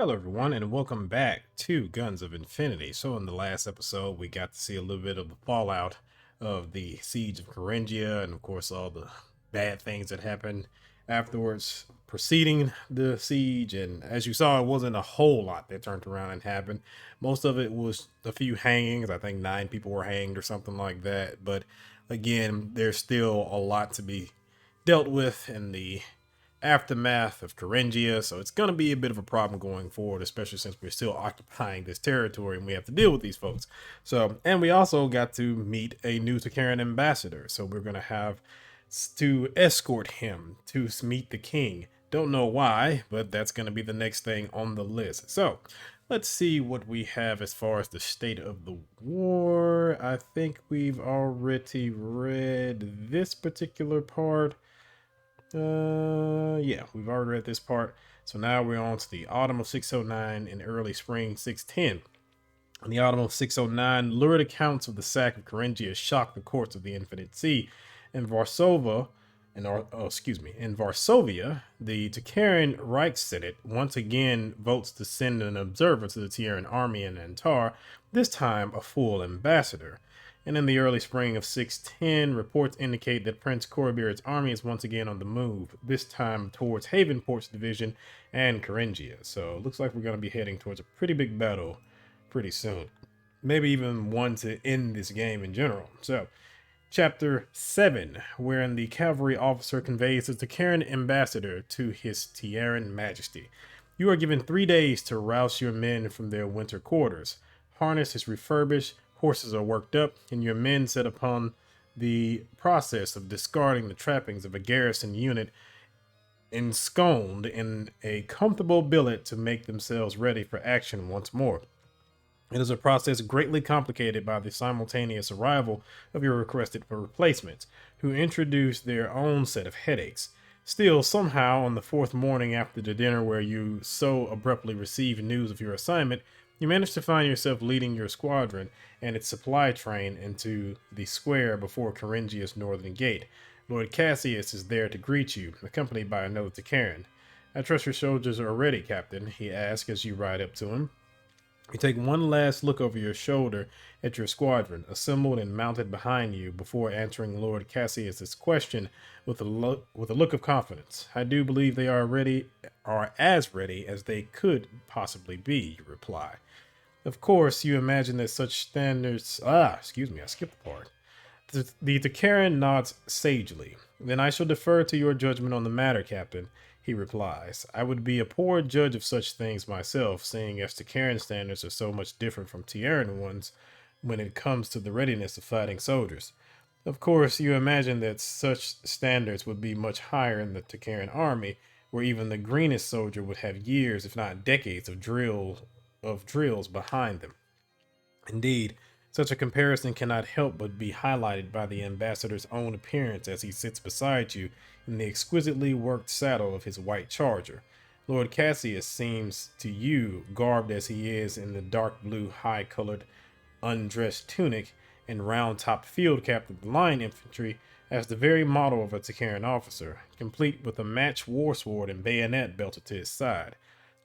Hello, everyone, and welcome back to Guns of Infinity. So, in the last episode, we got to see a little bit of the fallout of the siege of Coringia, and of course, all the bad things that happened afterwards, preceding the siege. And as you saw, it wasn't a whole lot that turned around and happened. Most of it was a few hangings. I think 9 people were hanged or something like that. But again, there's still a lot to be dealt with in the aftermath of Thuringia, so it's going to be a bit of a problem going forward, especially since we're still occupying this territory and we have to deal with these folks. So, and we also got to meet a new Takaran ambassador, so we're going to have to escort him to meet the king. Don't know why, but that's going to be the next thing on the list. So, let's see what we have as far as the state of the war. I think we've already read this particular part. Yeah, we've already read this part. So now we're on to the autumn of 609 and early spring 610. In the autumn of 609, lurid accounts of the sack of Carinthia shocked the courts of the Infinite Sea. In Varsova, in Varsovia, the Takaran Reichssenate once again votes to send an observer to the Terran army in Antar, this time a full ambassador. And in the early spring of 610, reports indicate that Prince Koribird's army is once again on the move, this time towards Havenport's division and Carinthia. So it looks like we're going to be heading towards a pretty big battle pretty soon. Maybe even one to end this game in general. So, Chapter 7, wherein the cavalry officer conveys the Takaran ambassador to his Terran Majesty. You are given 3 days to rouse your men from their winter quarters. Harness is refurbished, horses are worked up, and your men set upon the process of discarding the trappings of a garrison unit ensconced in a comfortable billet to make themselves ready for action once more. It is a process greatly complicated by the simultaneous arrival of your requested replacements, who introduce their own set of headaches. Still, somehow, on the fourth morning after the dinner where you so abruptly receive news of your assignment, you manage to find yourself leading your squadron and its supply train into the square before Caringia's northern gate. Lord Cassius is there to greet you, accompanied by another Takaran. I trust your soldiers are ready, Captain, he asks as you ride up to him. You take one last look over your shoulder at your squadron, assembled and mounted behind you, before answering Lord Cassius's question with a look of confidence. I do believe they are as ready as they could possibly be, you reply. Of course, you imagine that such standards. Excuse me, I skipped the part. The Takaran nods sagely. Then I shall defer to your judgment on the matter, Captain, he replies. I would be a poor judge of such things myself, seeing as Takaran standards are so much different from Terran ones when it comes to the readiness of fighting soldiers. Of course, you imagine that such standards would be much higher in the Takaran army, where even the greenest soldier would have years, if not decades, of drills behind them. Indeed, such a comparison cannot help but be highlighted by the ambassador's own appearance as he sits beside you in the exquisitely worked saddle of his white charger. Lord Cassius seems to you, garbed as he is in the dark blue, high-colored, undressed tunic and round-topped field cap of the line infantry, as the very model of a Takaran officer, complete with a matched war sword and bayonet belted to his side.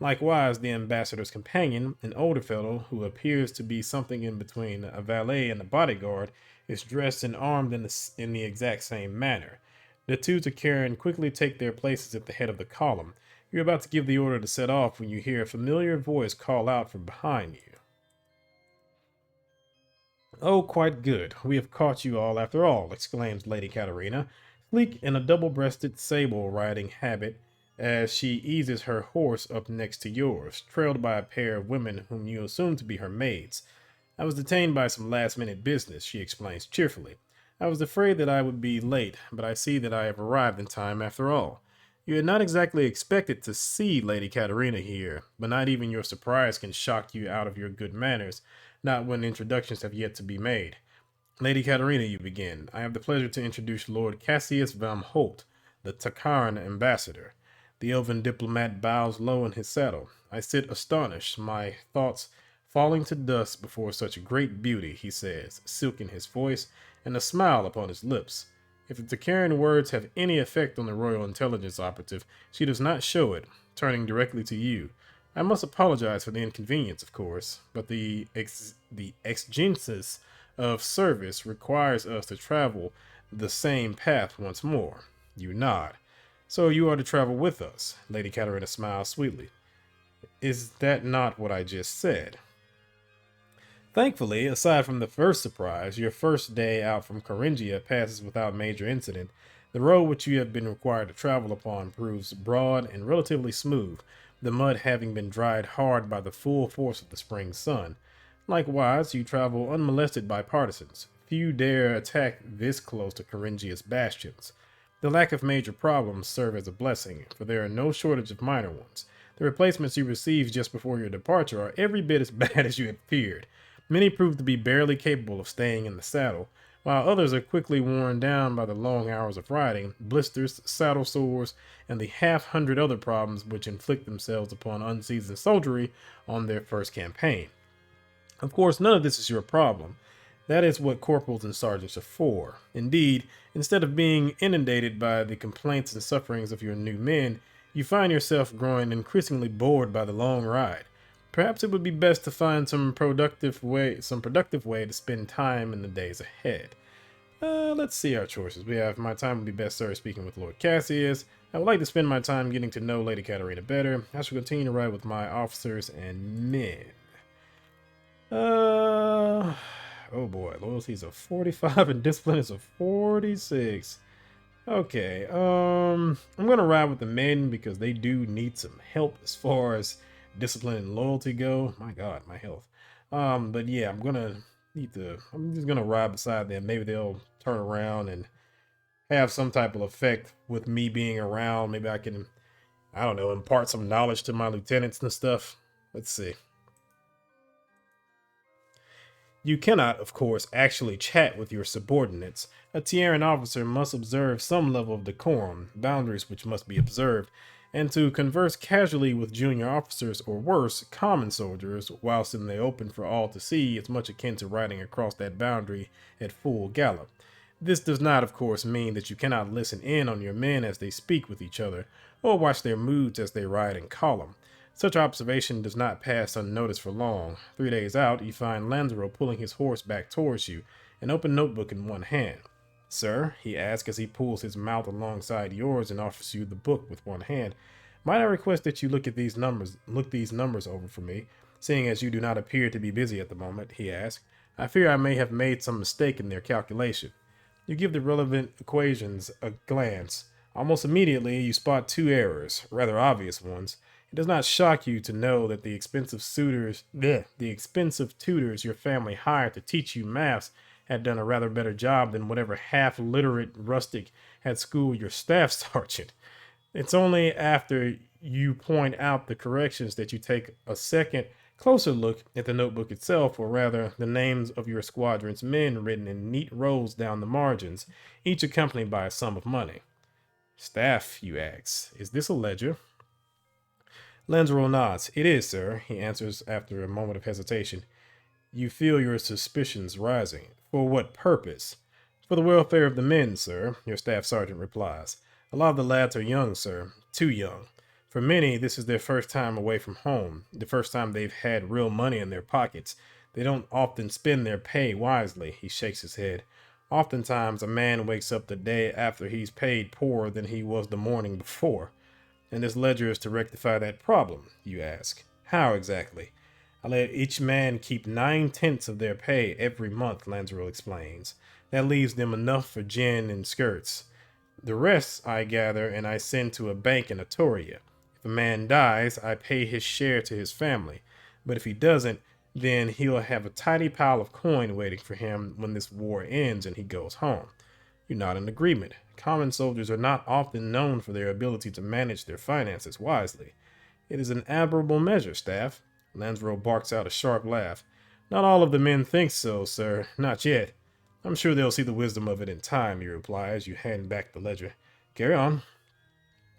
Likewise, the ambassador's companion, an older fellow who appears to be something in between a valet and a bodyguard, is dressed and armed in the exact same manner. The two Takaran quickly take their places at the head of the column. You're about to give the order to set off when you hear a familiar voice call out from behind you. Oh, quite good. We have caught you all after all, exclaims Lady Katerina, sleek in a double-breasted sable riding habit, as she eases her horse up next to yours, trailed by a pair of women whom you assume to be her maids. I was detained by some last-minute business, she explains cheerfully. I was afraid that I would be late, but I see that I have arrived in time after all. You had not exactly expected to see Lady Katerina here, but not even your surprise can shock you out of your good manners, not when introductions have yet to be made. Lady Katerina, you begin. I have the pleasure to introduce Lord Cassius Van Holt, the Takaran ambassador. The elven diplomat bows low in his saddle. I sit astonished, my thoughts falling to dust before such great beauty, he says, silk in his voice and a smile upon his lips. If the Takaran words have any effect on the royal intelligence operative, she does not show it, turning directly to you. I must apologize for the inconvenience, of course, but the exigencies of service requires us to travel the same path once more. You nod. So you are to travel with us. Lady Katarina smiled sweetly. Is that not what I just said? Thankfully, aside from the first surprise, your first day out from Coringia passes without major incident. The road which you have been required to travel upon proves broad and relatively smooth, the mud having been dried hard by the full force of the spring sun. Likewise, you travel unmolested by partisans. Few dare attack this close to Coringia's bastions. The lack of major problems serve as a blessing, for there are no shortage of minor ones. The replacements you receive just before your departure are every bit as bad as you had feared. Many prove to be barely capable of staying in the saddle, while others are quickly worn down by the long hours of riding, blisters, saddle sores, and the half-hundred other problems which inflict themselves upon unseasoned soldiery on their first campaign. Of course, none of this is your problem. That is what corporals and sergeants are for. Indeed, instead of being inundated by the complaints and sufferings of your new men, you find yourself growing increasingly bored by the long ride. Perhaps it would be best to find some productive way to spend time in the days ahead. Let's see our choices. We have my time would be best served speaking with Lord Cassius. I would like to spend my time getting to know Lady Katarina better. I shall continue to ride with my officers and men. Oh boy, loyalty is a 45 and discipline is a 46. Okay, I'm gonna ride with the men because they do need some help as far as discipline and loyalty go. My God, my health. But yeah, I'm just gonna ride beside them. Maybe they'll turn around and have some type of effect with me being around. Maybe I can, I don't know, impart some knowledge to my lieutenants and stuff. Let's see. You cannot, of course, actually chat with your subordinates. A Tierran officer must observe some level of decorum, boundaries which must be observed, and to converse casually with junior officers or worse, common soldiers, whilst in the open for all to see, is much akin to riding across that boundary at full gallop. This does not, of course, mean that you cannot listen in on your men as they speak with each other, or watch their moods as they ride in column. Such observation does not pass unnoticed for long. 3 days out, you find Lanzaro pulling his horse back towards you, an open notebook in one hand. Sir, he asks as he pulls his mount alongside yours and offers you the book with one hand, might I request that you look these numbers over for me, seeing as you do not appear to be busy at the moment, he asks. I fear I may have made some mistake in their calculation. You give the relevant equations a glance. Almost immediately, you spot two errors, rather obvious ones. It does not shock you to know that the expensive tutors your family hired to teach you maths had done a rather better job than whatever half-literate rustic had schooled your staff sergeant. It's only after you point out the corrections that you take a second, closer look at the notebook itself, or rather the names of your squadron's men written in neat rows down the margins, each accompanied by a sum of money. Staff, you ask, is this a ledger? Lanzaro nods. It is, sir, he answers after a moment of hesitation. You feel your suspicions rising. For what purpose? For the welfare of the men, sir, your staff sergeant replies. A lot of the lads are young, sir. Too young. For many, this is their first time away from home, the first time they've had real money in their pockets. They don't often spend their pay wisely, he shakes his head. Oftentimes, a man wakes up the day after he's paid poorer than he was the morning before. And this ledger is to rectify that problem, you ask. How exactly? I let each man keep 9/10 of their pay every month, Lanzaro explains. That leaves them enough for gin and skirts. The rest I gather and I send to a bank in Atoria. If a man dies, I pay his share to his family. But if he doesn't, then he'll have a tidy pile of coin waiting for him when this war ends and he goes home. You're not in agreement. Common soldiers are not often known for their ability to manage their finances wisely. It is an admirable measure, staff. Lanzaro barks out a sharp laugh. Not all of the men think so, sir. Not yet. I'm sure they'll see the wisdom of it in time, you reply as you hand back the ledger. Carry on.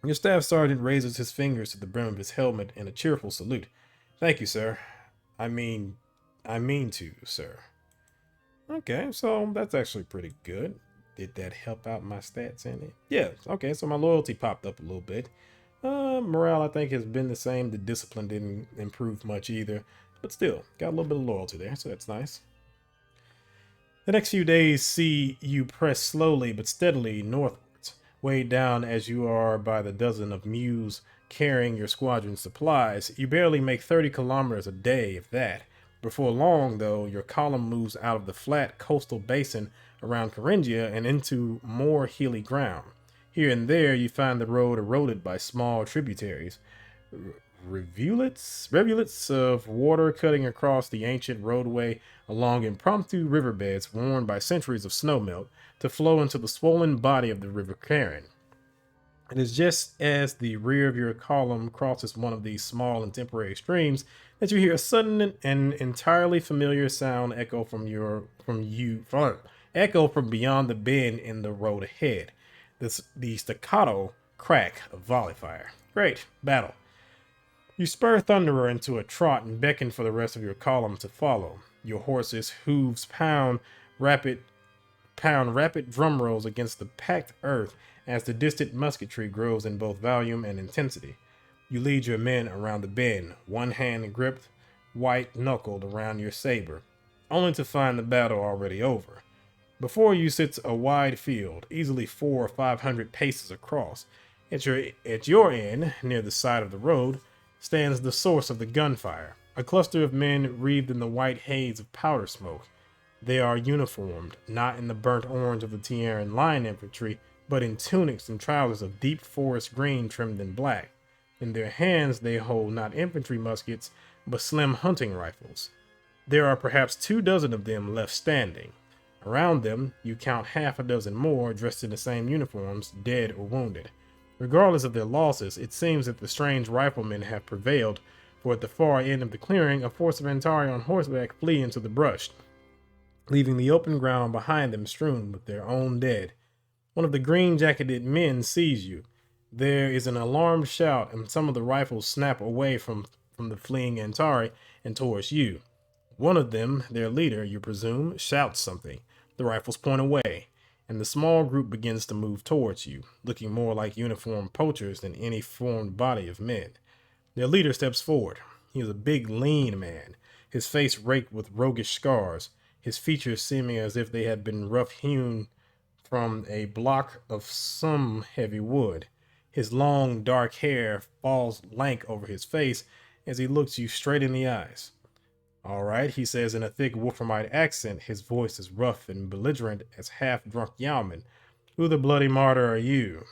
Your staff sergeant raises his fingers to the brim of his helmet in a cheerful salute. Thank you, sir. I mean to, sir. Okay, so that's actually pretty good. Did that help out my stats in it? Yeah, okay, so my loyalty popped up a little bit. Morale, I think, has been the same. The discipline didn't improve much either, but still, got a little bit of loyalty there, so that's nice. The next few days see you press slowly but steadily northwards, weighed down as you are by the dozen of mules carrying your squadron's supplies. You barely make 30 kilometers a day, if that. Before long, though, your column moves out of the flat coastal basin around Caringia and into more hilly ground. Here and there, you find the road eroded by small tributaries, rivulets of water cutting across the ancient roadway along impromptu riverbeds worn by centuries of snowmelt to flow into the swollen body of the River Carron. It is just as the rear of your column crosses one of these small and temporary streams that you hear a sudden and entirely familiar sound echo echo from beyond the bend in the road ahead. The staccato crack of volley fire. Great battle. You spur Thunderer into a trot and beckon for the rest of your column to follow. Your horse's hooves pound rapid drum rolls against the packed earth as the distant musketry grows in both volume and intensity. You lead your men around the bend, one hand gripped, white-knuckled around your saber, only to find the battle already over. Before you sits a wide field, easily 400 or 500 paces across. At your end, near the side of the road, stands the source of the gunfire, a cluster of men wreathed in the white haze of powder smoke. They are uniformed, not in the burnt orange of the Tierran line infantry, but in tunics and trousers of deep forest green trimmed in black. In their hands they hold not infantry muskets, but slim hunting rifles. There are perhaps 24 of them left standing. Around them, you count half a dozen more dressed in the same uniforms, dead or wounded. Regardless of their losses, it seems that the strange riflemen have prevailed, for at the far end of the clearing, a force of Antari on horseback flee into the brush, leaving the open ground behind them strewn with their own dead. One of the green-jacketed men sees you. There is an alarmed shout, and some of the rifles snap away from the fleeing Antari and towards you. One of them, their leader, you presume, shouts something. The rifles point away, and the small group begins to move towards you, looking more like uniformed poachers than any formed body of men. Their leader steps forward. He is a big, lean man, his face raked with roguish scars, his features seeming as if they had been rough-hewn from a block of some heavy wood. His long, dark hair falls lank over his face as he looks you straight in the eyes. "All right," he says in a thick Wolframite accent, his voice as rough and belligerent as half-drunk Yowman. "Who the bloody martyr are you?"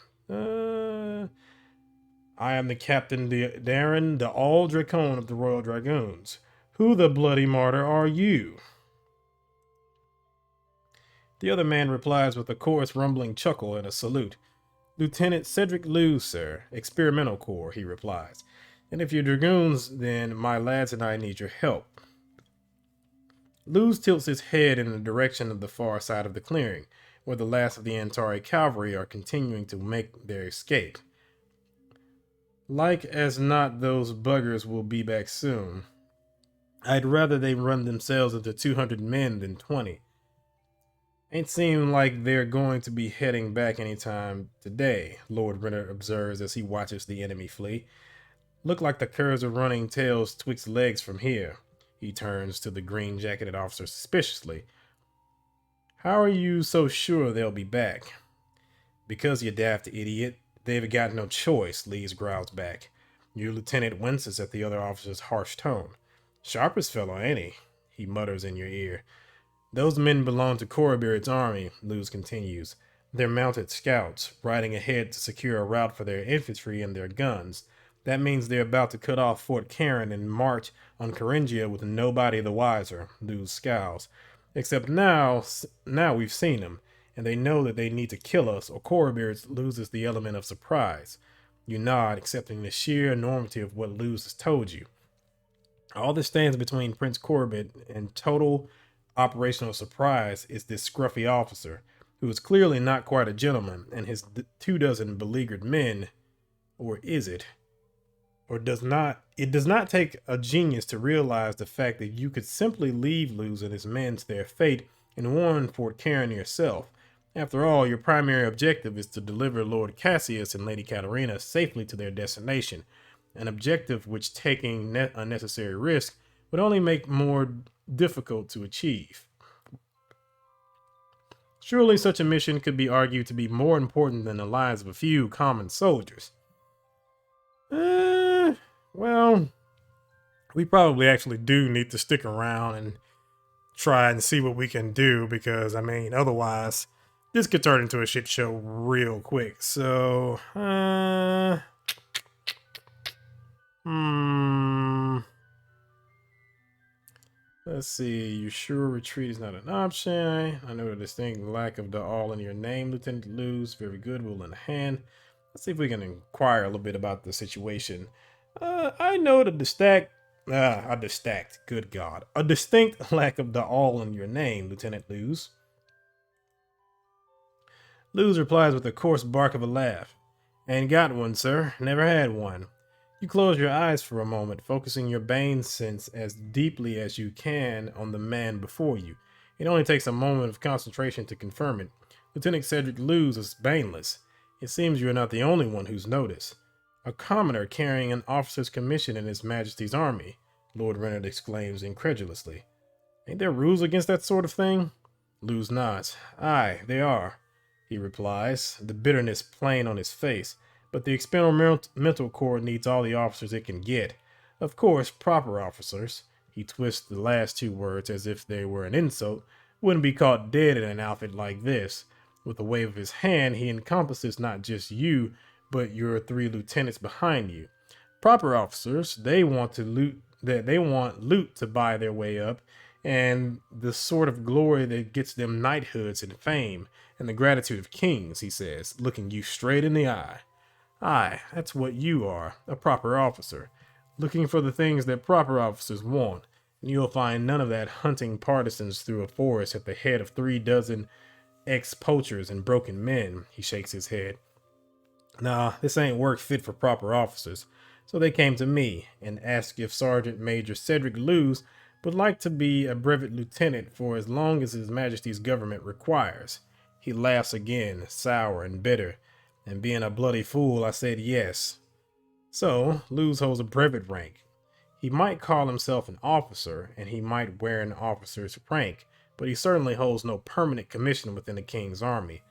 "I am the Captain Darren, the All-Dracone of the Royal Dragoons." "Who the bloody martyr are you?" The other man replies with a coarse, rumbling chuckle and a salute. "Lieutenant Cedric Lewis, sir, Experimental Corps," he replies. "And if you're dragoons, then my lads and I need your help." Luz tilts his head in the direction of the far side of the clearing, where the last of the Antari cavalry are continuing to make their escape. "Like as not, those buggers will be back soon. I'd rather they run themselves into 200 men than 20. Ain't seem like they're going to be heading back anytime today," Lord Renner observes as he watches the enemy flee. "Look like the curs are running tails twixt legs from here." He turns to the green-jacketed officer suspiciously. "How are you so sure they'll be back?" "Because, you daft idiot, they've got no choice," Lees growls back. Your lieutenant winces at the other officer's harsh tone. "Sharpest fellow, ain't he?" he mutters in your ear. "Those men belong to Corribeard's army," Luz continues. "They're mounted scouts, riding ahead to secure a route for their infantry and their guns. That means they're about to cut off Fort Carron and march on Caringia with nobody the wiser," Luz scowls. "Except now we've seen them, and they know that they need to kill us, or Corribeard loses the element of surprise." You nod, accepting the sheer enormity of what Luz has told you. All that stands between Prince Corribeard and total operational surprise is this scruffy officer, who is clearly not quite a gentleman, and his 24 beleaguered men. Or is it? Or does not? It does not take a genius to realize the fact that you could simply leave Luz and his men to their fate and warn Fort Carron yourself. After all, your primary objective is to deliver Lord Cassius and Lady Katarina safely to their destination, an objective which taking unnecessary risk would only make more difficult to achieve. Surely such a mission could be argued to be more important than the lives of a few common soldiers. Well, we probably actually do need to stick around and try and see what we can do because, I mean, otherwise, this could turn into a shit show real quick. So, let's see. You sure retreat is not an option? I know the distinct lack of the all in your name, Lieutenant Luz. Very good. Rule in hand. Let's see if we can inquire a little bit about the situation. I know the good God. A distinct lack of the all in your name, Lieutenant Luz. Luz replies with a coarse bark of a laugh. Ain't got one, sir. Never had one. You close your eyes for a moment, focusing your Bane sense as deeply as you can on the man before you. It only takes a moment of concentration to confirm it. Lieutenant Cedric Luz is baneless. It seems you are not the only one who's noticed. A commoner carrying an officer's commission in His Majesty's army, Lord Renard exclaims incredulously. Ain't there rules against that sort of thing? Luz nods. Aye, they are, he replies, the bitterness plain on his face. But the experimental corps needs all the officers it can get. Of course, proper officers, he twists the last two words as if they were an insult, wouldn't be caught dead in an outfit like this. With a wave of his hand, he encompasses not just you, but your 3 lieutenants behind you. Proper officers, they want loot to buy their way up, and the sort of glory that gets them knighthoods and fame, and the gratitude of kings, he says, looking you straight in the eye. Aye, that's what you are, a proper officer, looking for the things that proper officers want, and you'll find none of that hunting partisans through a forest at the head of 3 dozen ex-poachers and broken men, he shakes his head. Nah, this ain't work fit for proper officers, so they came to me and asked if Sergeant Major Cedric Luz would like to be a brevet lieutenant for as long as His Majesty's government requires. He laughs again, sour and bitter. And being a bloody fool, I said yes. So, Luz holds a brevet rank. He might call himself an officer, and he might wear an officer's rank, but he certainly holds no permanent commission within the king's army.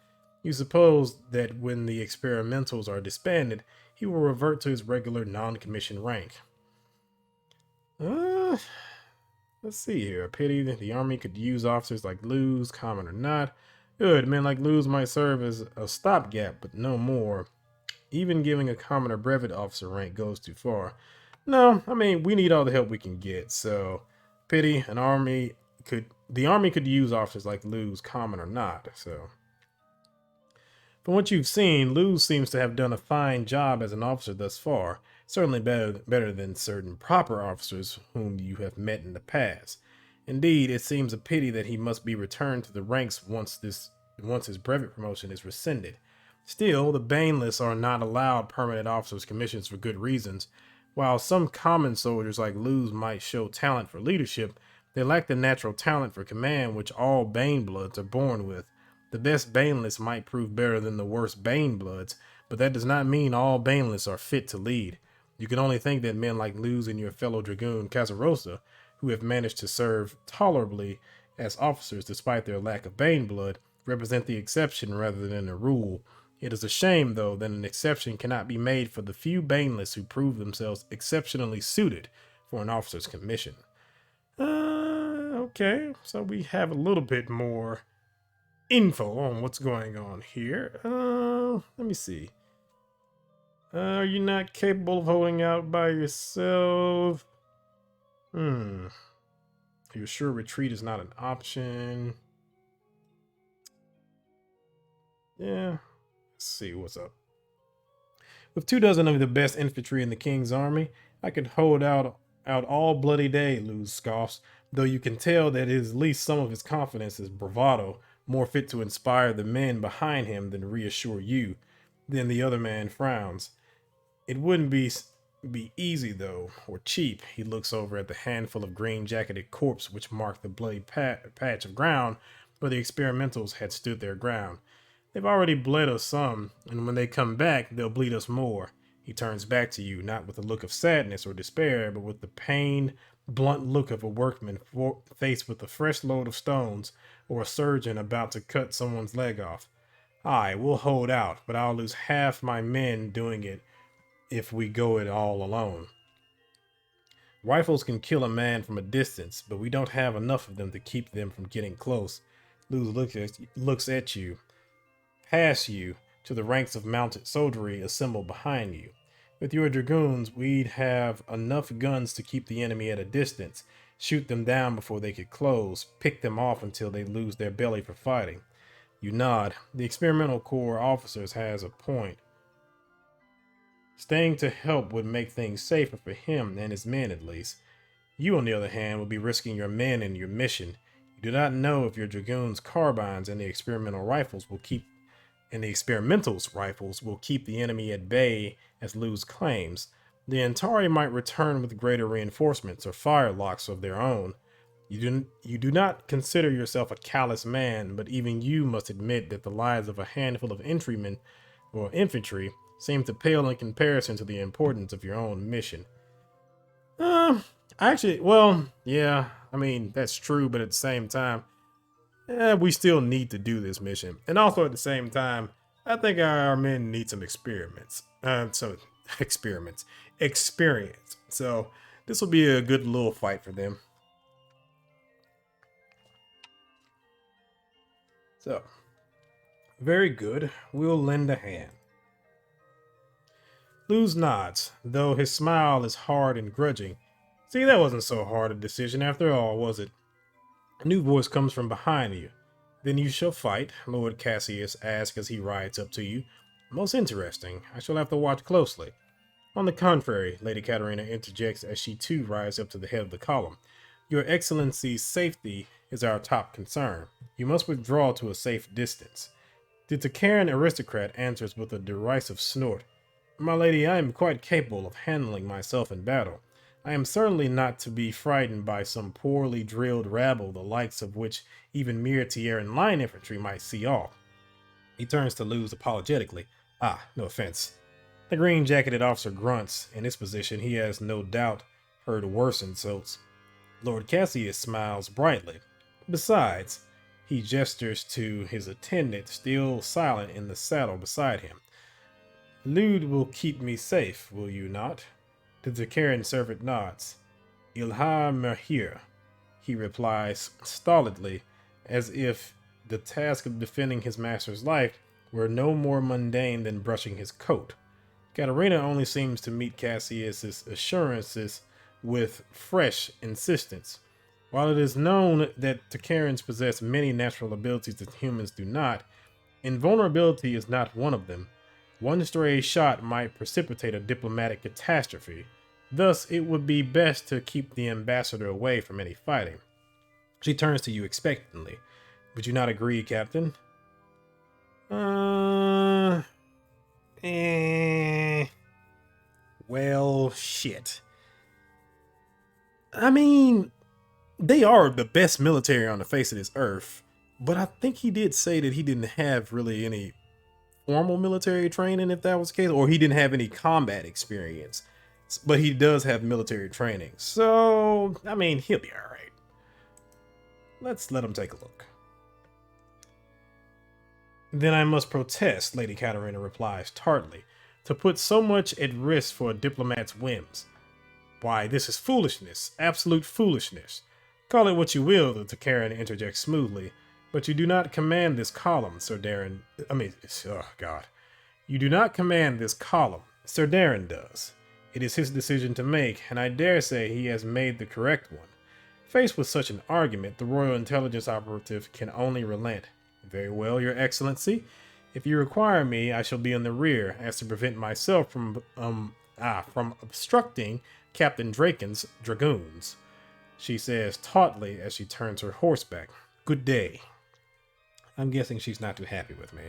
You suppose that when the experimentals are disbanded, he will revert to his regular non-commissioned rank. Let's see here. A pity that the army could use officers like Luz, common or not. Good, men like Luz might serve as a stopgap, but no more. Even giving a commoner brevet officer rank goes too far. No, I mean, we need all the help we can get, so pity the army could use officers like Luz, common or not, so. From what you've seen, Luz seems to have done a fine job as an officer thus far, certainly better than certain proper officers whom you have met in the past. Indeed, it seems a pity that he must be returned to the ranks once his brevet promotion is rescinded. Still, the baneless are not allowed permanent officers' commissions for good reasons. While some common soldiers like Luz might show talent for leadership, they lack the natural talent for command which all Banebloods are born with. The best baneless might prove better than the worst Banebloods, but that does not mean all baneless are fit to lead. You can only think that men like Luz and your fellow dragoon Casarosa, who have managed to serve tolerably as officers despite their lack of Bane blood, represent the exception rather than the rule. It is a shame, though, that an exception cannot be made for the few Baneless who prove themselves exceptionally suited for an officer's commission. Okay, so we have a little bit more info on what's going on here. Let me see. Are you not capable of holding out by yourself? You're sure retreat is not an option? Yeah. Let's see what's up. With 24 of the best infantry in the king's army, I could hold out all bloody day, Luz scoffs, though you can tell that at least some of his confidence is bravado, more fit to inspire the men behind him than reassure you. Then the other man frowns. It wouldn't be easy, though, or cheap. He looks over at the handful of green-jacketed corpse which mark the bloody patch of ground but the experimentals had stood their ground. They've already bled us some, and when they come back, they'll bleed us more. He turns back to you, not with a look of sadness or despair, but with the pained, blunt look of a workman faced with a fresh load of stones, or a surgeon about to cut someone's leg off. Aye, we'll hold out, but I'll lose half my men doing it if we go it all alone. Rifles can kill a man from a distance, but we don't have enough of them to keep them from getting close. Luz looks at you, past you, to the ranks of mounted soldiery assembled behind you. With your dragoons, we'd have enough guns to keep the enemy at a distance, shoot them down before they could close, pick them off until they lose their belly for fighting. You nod. The experimental corps officers has a point. Staying to help would make things safer for him and his men, at least. You, on the other hand, will be risking your men and your mission. You do not know if your dragoons' carbines and the experimentals' rifles will keep the enemy at bay, as Luz claims. The Antari might return with greater reinforcements or firelocks of their own. You do not consider yourself a callous man, but even you must admit that the lives of a handful of infantry seem to pale in comparison to the importance of your own mission. Yeah, I mean, that's true, but at the same time, we still need to do this mission. And also at the same time, I think our men need some experience. So this will be a good little fight for them. So, very good. We'll lend a hand. Luz nods, though his smile is hard and grudging. See, that wasn't so hard a decision after all, was it? A new voice comes from behind you. Then you shall fight, Lord Cassius asks as he rides up to you. Most interesting. I shall have to watch closely. On the contrary, Lady Katerina interjects as she too rides up to the head of the column. Your Excellency's safety is our top concern. You must withdraw to a safe distance. The Takaran aristocrat answers with a derisive snort. My lady, I am quite capable of handling myself in battle. I am certainly not to be frightened by some poorly drilled rabble, the likes of which even mere Tierran line infantry might see off. He turns to Luz apologetically. No offense. The green-jacketed officer grunts. In this position, he has no doubt heard worse insults. Lord Cassius smiles brightly. Besides, he gestures to his attendant, still silent in the saddle beside him. Lude will keep me safe, will you not? The Takaran servant nods. Ilha Merhir, he replies stolidly, as if the task of defending his master's life were no more mundane than brushing his coat. Katerina only seems to meet Cassius's assurances with fresh insistence. While it is known that Takarans possess many natural abilities that humans do not, invulnerability is not one of them. One stray shot might precipitate a diplomatic catastrophe. Thus, it would be best to keep the ambassador away from any fighting. She turns to you expectantly. Would you not agree, Captain? Well, shit. I mean, they are the best military on the face of this earth, but I think he did say that he didn't have really any formal military training, if that was the case, or he didn't have any combat experience, but he does have military training. So, I mean, he'll be all right. Let's let him take a look. Then I must protest, Lady Katerina replies tartly, to put so much at risk for a diplomat's whims. Why, this is foolishness, absolute foolishness. Call it what you will, the Takaran interjects smoothly, but you do not command this column, Sir Darren. You do not command this column. Sir Darren does. It is his decision to make, and I dare say he has made the correct one. Faced with such an argument, the Royal Intelligence operative can only relent. Very well, Your Excellency. If you require me, I shall be in the rear, as to prevent myself from obstructing Captain Draken's dragoons, she says tautly as she turns her horse back. Good day. I'm guessing she's not too happy with me.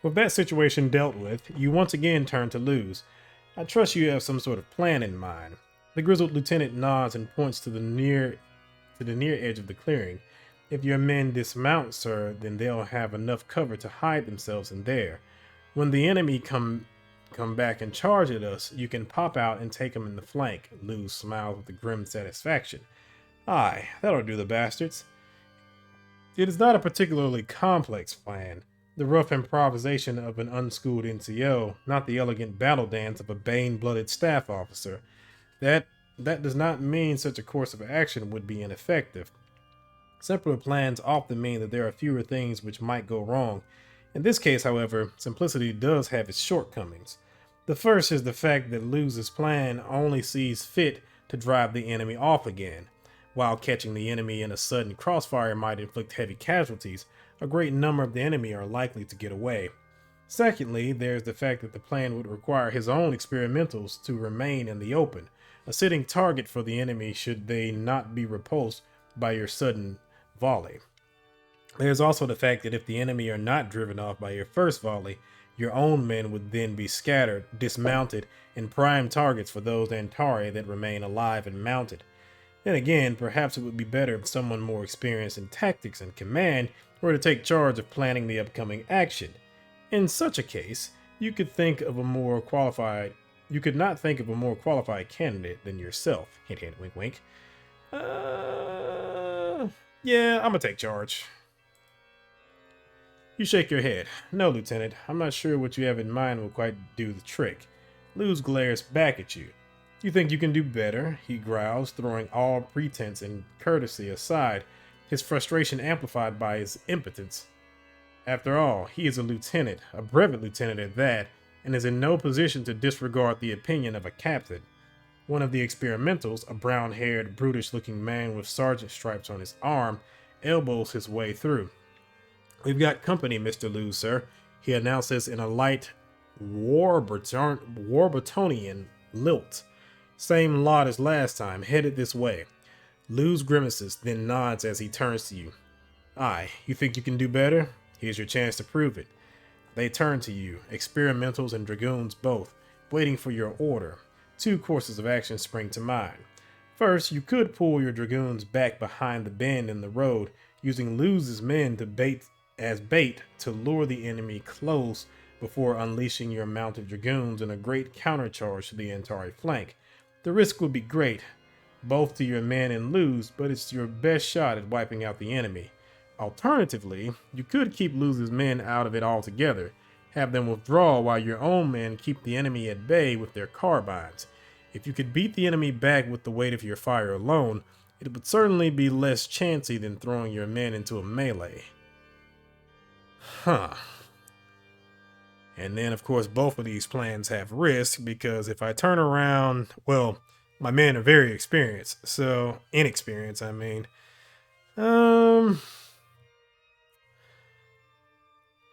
With that situation dealt with, you once again turn to Luz. I trust you have some sort of plan in mind. The grizzled lieutenant nods and points to the near edge of the clearing. If your men dismount, sir, then they'll have enough cover to hide themselves in there. When the enemy come back and charge at us, you can pop out and take them in the flank." Luz smiled with a grim satisfaction. "Aye, that'll do the bastards." It is not a particularly complex plan. The rough improvisation of an unschooled NCO, not the elegant battle dance of a Bane-blooded staff officer. That does not mean such a course of action would be ineffective. Simpler plans often mean that there are fewer things which might go wrong. In this case, however, simplicity does have its shortcomings. The first is the fact that Luz's plan only sees fit to drive the enemy off again. While catching the enemy in a sudden crossfire might inflict heavy casualties, a great number of the enemy are likely to get away. Secondly, there's the fact that the plan would require his own experimentals to remain in the open, a sitting target for the enemy should they not be repulsed by your sudden volley. There's also the fact that if the enemy are not driven off by your first volley, your own men would then be scattered, dismounted, and prime targets for those Antari that remain alive and mounted. Then again, perhaps it would be better if someone more experienced in tactics and command were to take charge of planning the upcoming action. In such a case, you could not think of a more qualified candidate than yourself. Hint, hint, wink, wink. Yeah, I'm gonna take charge. You shake your head. "No, Lieutenant, I'm not sure what you have in mind will quite do the trick." Luz glares back at you. "You think you can do better?" he growls, throwing all pretense and courtesy aside, his frustration amplified by his impotence. After all, he is a lieutenant, a brevet lieutenant at that, and is in no position to disregard the opinion of a captain. One of the experimentals, a brown-haired, brutish-looking man with sergeant stripes on his arm, elbows his way through. "We've got company, Mr. Luz, sir," he announces in a light Warburtonian lilt. "Same lot as last time, headed this way." Luz grimaces, then nods as he turns to you. "Aye, you think you can do better? Here's your chance to prove it." They turn to you, experimentals and dragoons both, waiting for your order. Two courses of action spring to mind. First, you could pull your dragoons back behind the bend in the road, using Luz's men as bait to lure the enemy close before unleashing your mounted dragoons in a great countercharge to the Antari flank. The risk would be great, both to your men and Luz, but it's your best shot at wiping out the enemy. Alternatively, you could keep Luz's men out of it altogether, have them withdraw while your own men keep the enemy at bay with their carbines. If you could beat the enemy back with the weight of your fire alone, it would certainly be less chancy than throwing your men into a melee. Huh. And then, of course, both of these plans have risk, because if I turn around, well, my men are very experienced, so inexperienced, I mean.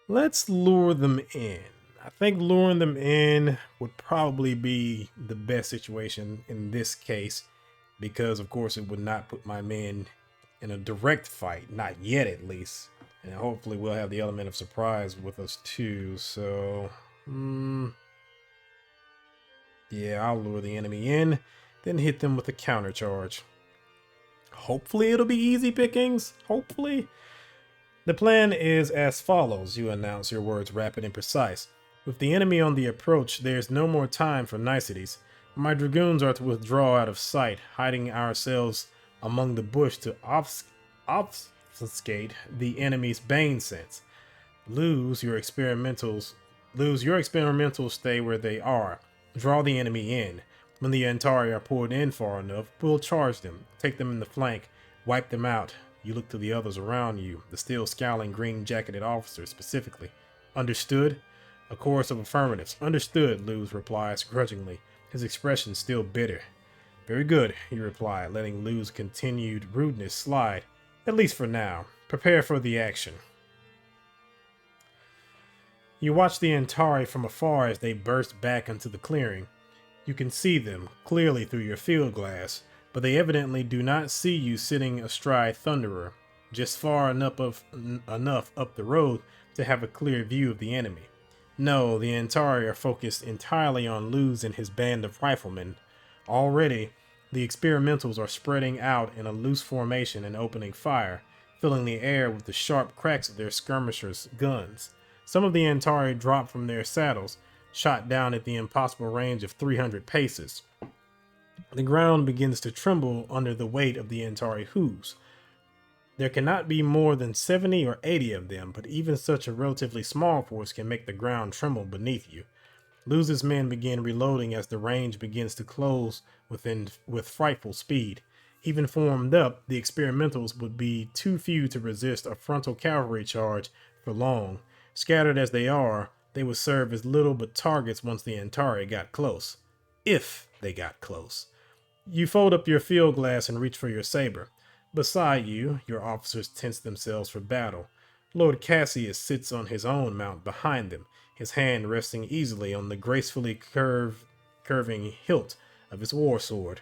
Let's lure them in. I think luring them in would probably be the best situation in this case, because of course it would not put my men in a direct fight, not yet at least. And hopefully we'll have the element of surprise with us too, so yeah, I'll lure the enemy in, then hit them with a countercharge. Hopefully it'll be easy pickings, hopefully. "The plan is as follows," you announce, your words rapid and precise. "With the enemy on the approach, there's no more time for niceties. My dragoons are to withdraw out of sight, hiding ourselves among the bush to obfuscate the enemy's bane sense. Luz your experimentals stay where they are. Draw the enemy in. When the Antari are pulled in far enough, we'll charge them, take them in the flank, wipe them out." You look to the others around you, the still scowling green-jacketed officer specifically. "Understood?" A chorus of affirmatives. "Understood," Luz replies grudgingly, his expression still bitter. "Very good," you reply, letting Luz's continued rudeness slide, at least for now. "Prepare for the action." You watch the Antari from afar as they burst back into the clearing. You can see them clearly through your field glass, but they evidently do not see you sitting astride Thunderer, just far enough up the road to have a clear view of the enemy. No, the Antari are focused entirely on Luz and his band of riflemen. Already, the experimentals are spreading out in a loose formation and opening fire, filling the air with the sharp cracks of their skirmishers' guns. Some of the Antari drop from their saddles, shot down at the impossible range of 300 paces. The ground begins to tremble under the weight of the Antari hooves. There cannot be more than 70 or 80 of them, but even such a relatively small force can make the ground tremble beneath you. Luz's men begin reloading as the range begins to close with frightful speed. Even formed up, the experimentals would be too few to resist a frontal cavalry charge for long. Scattered as they are, they would serve as little but targets once the Antari got close. If they got close. You fold up your field glass and reach for your saber. Beside you, your officers tense themselves for battle. Lord Cassius sits on his own mount behind them, his hand resting easily on the gracefully curving hilt of his war sword.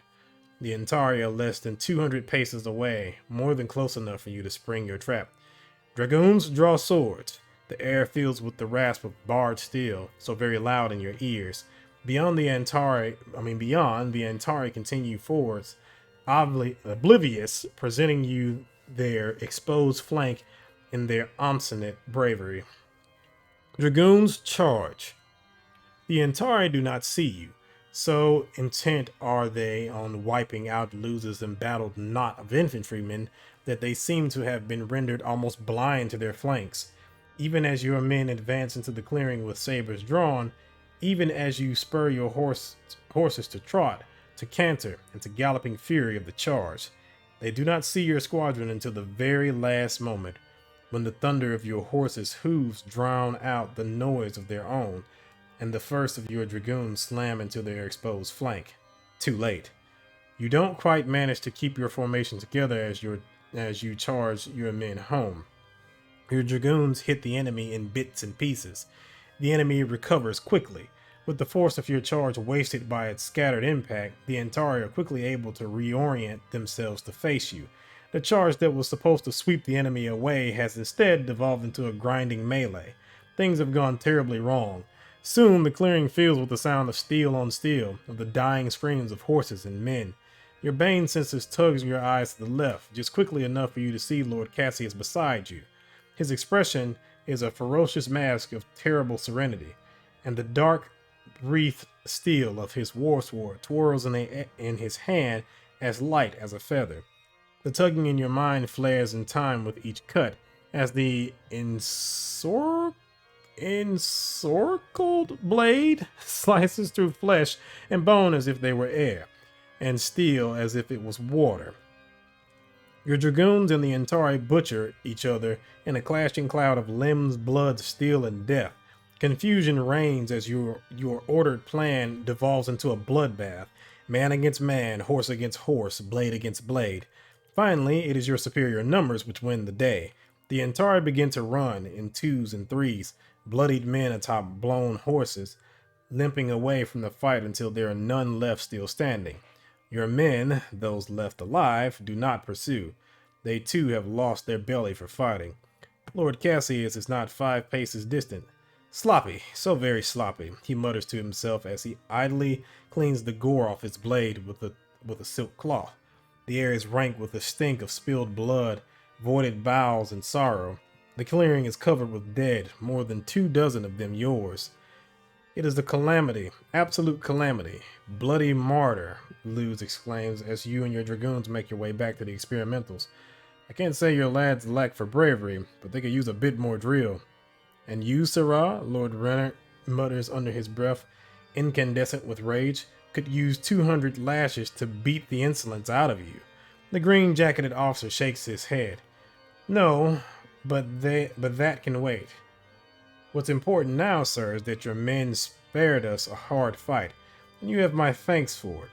The Antari are less than 200 paces away, more than close enough for you to spring your trap. Dragoons, draw swords. The air fills with the rasp of barred steel, so very loud in your ears. Beyond the Antari continue forwards, oblivious, presenting you their exposed flank in their obstinate bravery. Dragoons, charge. The Antari do not see you. So intent are they on wiping out Luz's embattled knot of infantrymen that they seem to have been rendered almost blind to their flanks. Even as your men advance into the clearing with sabers drawn, even as you spur your horses to trot, to canter, and to galloping fury of the charge, they do not see your squadron until the very last moment, when the thunder of your horses' hooves drown out the noise of their own, and the first of your dragoons slam into their exposed flank. Too late. You don't quite manage to keep your formation together as you charge your men home. Your dragoons hit the enemy in bits and pieces. The enemy recovers quickly. With the force of your charge wasted by its scattered impact, the Antari are quickly able to reorient themselves to face you. The charge that was supposed to sweep the enemy away has instead devolved into a grinding melee. Things have gone terribly wrong. Soon the clearing fills with the sound of steel on steel, of the dying screams of horses and men. Your bane senses tugs your eyes to the left, just quickly enough for you to see Lord Cassius beside you. His expression is a ferocious mask of terrible serenity, and the dark wreathed steel of his war sword twirls in his hand as light as a feather. The tugging in your mind flares in time with each cut, as the encircled blade slices through flesh and bone as if they were air, and steel as if it was water. Your dragoons and the Antari butcher each other in a clashing cloud of limbs, blood, steel, and death. Confusion reigns as your ordered plan devolves into a bloodbath, man against man, horse against horse, blade against blade. Finally, it is your superior numbers which win the day. The Antari begin to run in twos and threes, bloodied men atop blown horses, limping away from the fight until there are none left still standing. Your men, those left alive, do not pursue. They too have lost their belly for fighting. Lord Cassius is not 5 paces distant. Sloppy, so very sloppy, he mutters to himself as he idly cleans the gore off his blade with a silk cloth. The air is rank with the stink of spilled blood, voided bowels, and sorrow. The clearing is covered with dead, more than 24 of them yours. It is a calamity, absolute calamity. Bloody martyr, Luz exclaims as you and your dragoons make your way back to the experimentals. I can't say your lads lack for bravery, but they could use a bit more drill. And you, Sirrah, Lord Renner mutters under his breath, incandescent with rage, could use 200 lashes to beat the insolence out of you. The green-jacketed officer shakes his head. No, but that can wait. What's important now, sir, is that your men spared us a hard fight, and you have my thanks for it.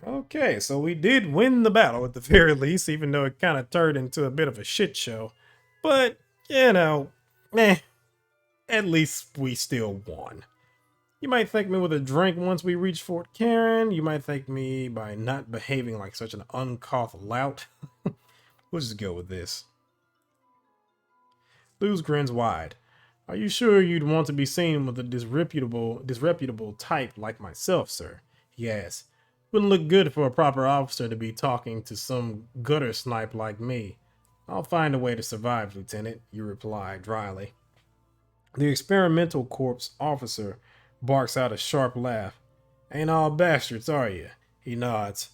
Okay, so we did win the battle at the very least, even though it kind of turned into a bit of a shit show. But, you know, at least we still won. You might thank me with a drink once we reach Fort Karen. You might thank me by not behaving like such an uncouth lout. We'll just go with this. Luz grins wide. Are you sure you'd want to be seen with a disreputable type like myself, sir? He asks. Wouldn't look good for a proper officer to be talking to some gutter snipe like me. I'll find a way to survive, Lieutenant, you reply dryly. The experimental corps officer barks out a sharp laugh. Ain't all bastards, are you? He nods.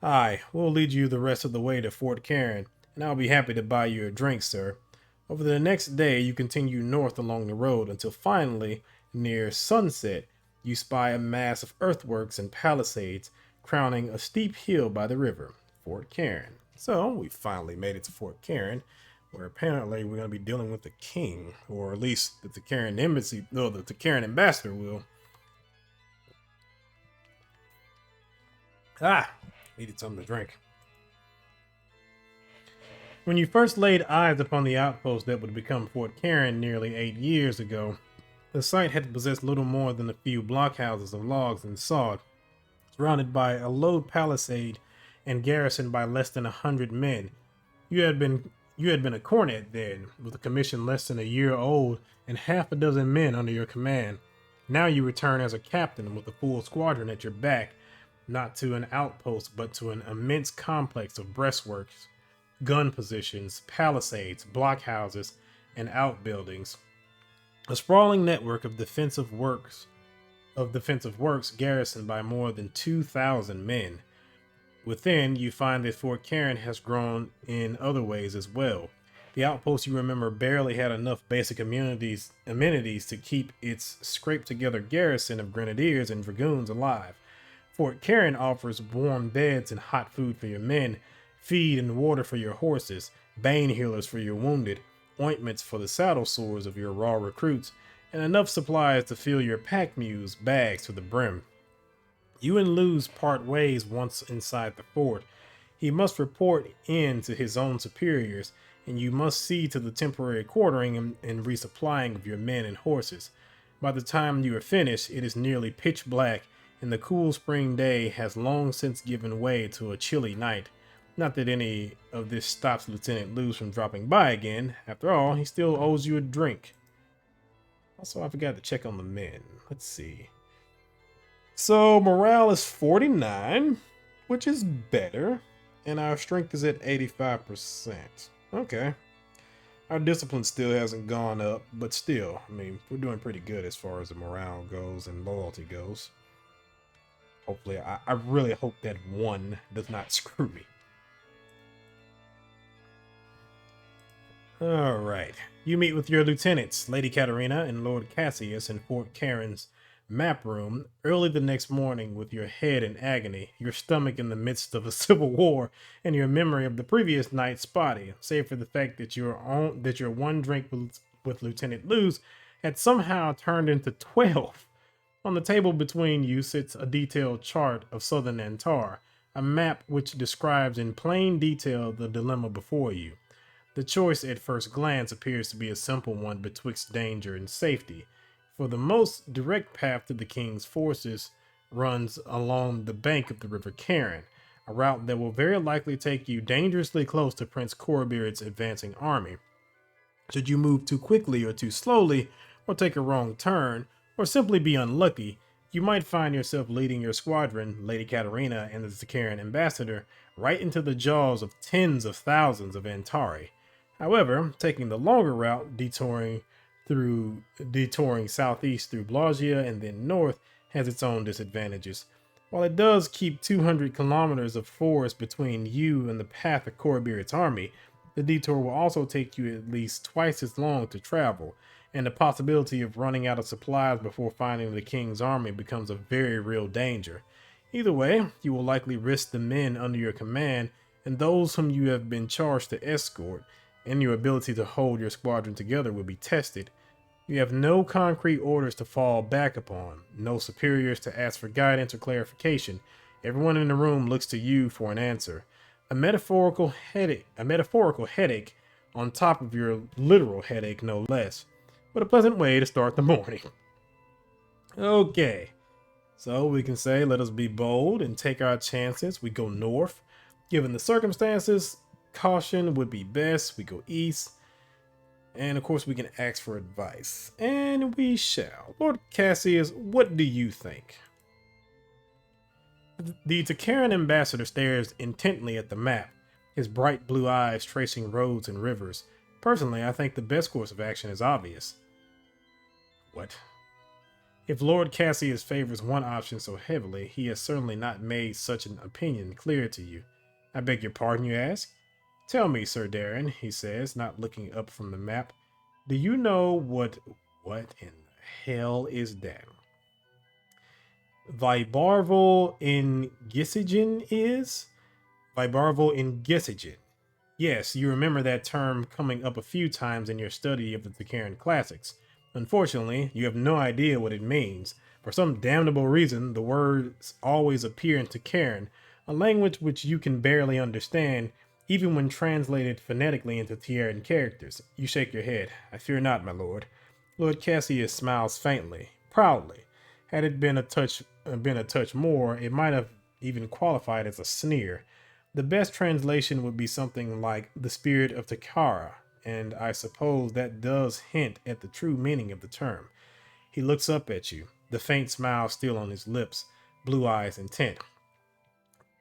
Aye, we'll lead you the rest of the way to Fort Karen, and I'll be happy to buy you a drink, sir. Over the next day, you continue north along the road until finally, near sunset, you spy a mass of earthworks and palisades crowning a steep hill by the river, Fort Karen. So, we finally made it to Fort Karen, where apparently we're going to be dealing with the king, or at least the Karen embassy, no, the Karen ambassador will. Needed something to drink. When you first laid eyes upon the outpost that would become Fort Karen nearly 8 years ago, the site had possessed little more than a few blockhouses of logs and sod, surrounded by a low palisade and garrisoned by less than 100 men. You had been a cornet then, with a commission less than a year old and half a dozen men under your command. Now you return as a captain with a full squadron at your back, not to an outpost, but to an immense complex of breastworks, gun positions, palisades, blockhouses, and outbuildings. A sprawling network of defensive works garrisoned by more than 2,000 men. Within, you find that Fort Karen has grown in other ways as well. The outpost, you remember, barely had enough basic amenities to keep its scraped-together garrison of grenadiers and dragoons alive. Fort Karen offers warm beds and hot food for your men, feed and water for your horses, bane healers for your wounded, ointments for the saddle sores of your raw recruits, and enough supplies to fill your pack mules' bags to the brim. You and Luz part ways once inside the fort. He must report in to his own superiors, and you must see to the temporary quartering and resupplying of your men and horses. By the time you are finished, it is nearly pitch black, and the cool spring day has long since given way to a chilly night. Not that any of this stops Lieutenant Luz from dropping by again. After all, he still owes you a drink. Also, I forgot to check on the men. Let's see. So, morale is 49, which is better, and our strength is at 85%. Okay. Our discipline still hasn't gone up, but still, I mean, we're doing pretty good as far as the morale goes and loyalty goes. Hopefully, I really hope that one does not screw me. Alright. You meet with your lieutenants, Lady Katerina and Lord Cassius, in Fort Karen's map room early the next morning with your head in agony, your stomach in the midst of a civil war, and your memory of the previous night spotty, save for the fact that your one drink with Lieutenant Luz had somehow turned into 12. On the table between you sits a detailed chart of southern Antar, a map which describes in plain detail the dilemma before you. The choice at first glance appears to be a simple one betwixt danger and safety, for the most direct path to the king's forces runs along the bank of the River Karen, a route that will very likely take you dangerously close to Prince Korbirit's advancing army. Should you move too quickly or too slowly, or take a wrong turn, or simply be unlucky, you might find yourself leading your squadron, Lady Katerina and the Zakarian ambassador, right into the jaws of tens of thousands of Antari. However, taking the longer route, detouring southeast through Blagia and then north, has its own disadvantages. While it does keep 200 kilometers of forest between you and the path of Korbirit's army, the detour will also take you at least twice as long to travel, and the possibility of running out of supplies before finding the king's army becomes a very real danger. Either way, you will likely risk the men under your command and those whom you have been charged to escort, and your ability to hold your squadron together will be tested. You have no concrete orders to fall back upon, no superiors to ask for guidance or clarification. Everyone in the room looks to you for an answer. A metaphorical headache on top of your literal headache, no less. But a pleasant way to start the morning. Okay, so we can say let us be bold and take our chances. We go north. Given the circumstances, caution would be best. We go east. And of course we can ask for advice. And we shall. Lord Cassius, what do you think? The Takaran ambassador stares intently at the map, his bright blue eyes tracing roads and rivers. Personally, I think the best course of action is obvious. What? If Lord Cassius favors one option so heavily, he has certainly not made such an opinion clear to you. I beg your pardon, you ask? Tell me, Sir Darren, he says, not looking up from the map. Do you know what in the hell is that? Vibarval in Gisigen is? Vibarval in Gisigen. Yes, you remember that term coming up a few times in your study of the Takaran classics. Unfortunately, you have no idea what it means. For some damnable reason, the words always appear in Takaran, a language which you can barely understand, even when translated phonetically into Tiaran characters. You shake your head. I fear not, my lord. Lord Cassius smiles faintly, proudly. Had it been a touch more, it might have even qualified as a sneer. The best translation would be something like the spirit of Takara, and I suppose that does hint at the true meaning of the term. He looks up at you, the faint smile still on his lips, blue eyes intent.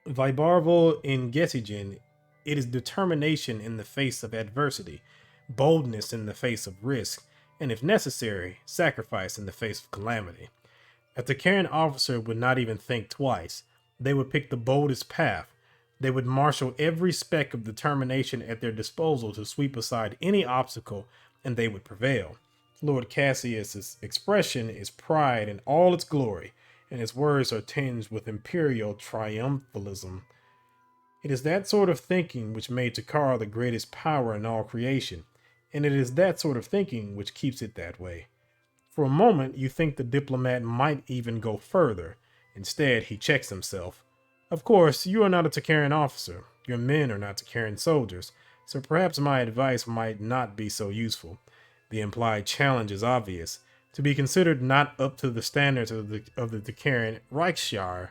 Vibarval in Gesigen, it is determination in the face of adversity, boldness in the face of risk, and if necessary, sacrifice in the face of calamity. A Takaran officer would not even think twice. They would pick the boldest path. They would marshal every speck of determination at their disposal to sweep aside any obstacle, and they would prevail. Lord Cassius's expression is pride in all its glory, and his words are tinged with imperial triumphalism. It is that sort of thinking which made Takara the greatest power in all creation, and it is that sort of thinking which keeps it that way. For a moment, you think the diplomat might even go further. Instead, he checks himself. Of course, you are not a Takaran officer. Your men are not Takaran soldiers, so perhaps my advice might not be so useful. The implied challenge is obvious. To be considered not up to the standards of the Takaran Reichsshire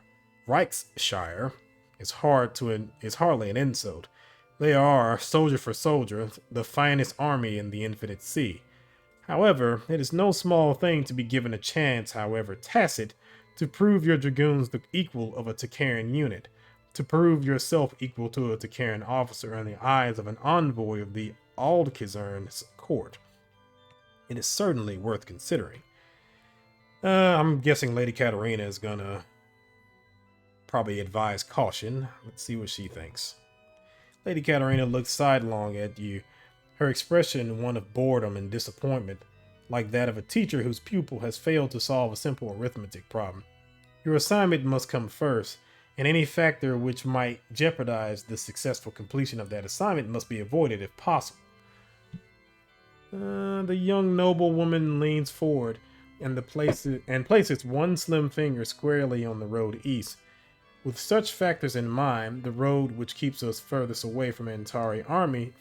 is hardly an insult. They are, soldier for soldier, the finest army in the Infinite Sea. However, it is no small thing to be given a chance, however tacit, to prove your dragoons the equal of a Takaran unit, to prove yourself equal to a Takaran officer in the eyes of an envoy of the Aldkizern's court. It is certainly worth considering. I'm guessing Lady Katarina is gonna probably advise caution. Let's see what she thinks. Lady Katarina looks sidelong at you, her expression one of boredom and disappointment, like that of a teacher whose pupil has failed to solve a simple arithmetic problem. Your assignment must come first, and any factor which might jeopardize the successful completion of that assignment must be avoided if possible. The young noblewoman leans forward and places one slim finger squarely on the road east. With such factors in mind, the road which keeps us furthest away from the entire army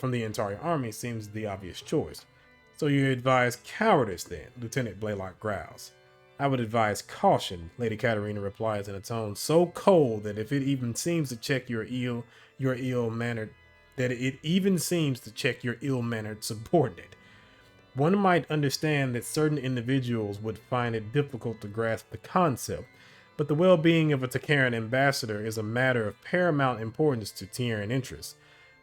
seems the obvious choice. So you advise cowardice then, Lieutenant Blaylock growls. I would advise caution, Lady Katarina replies in a tone so cold that if it even seems to check your ill-mannered subordinate. One might understand that certain individuals would find it difficult to grasp the concept, but the well-being of a Takaran ambassador is a matter of paramount importance to Tiaran interests.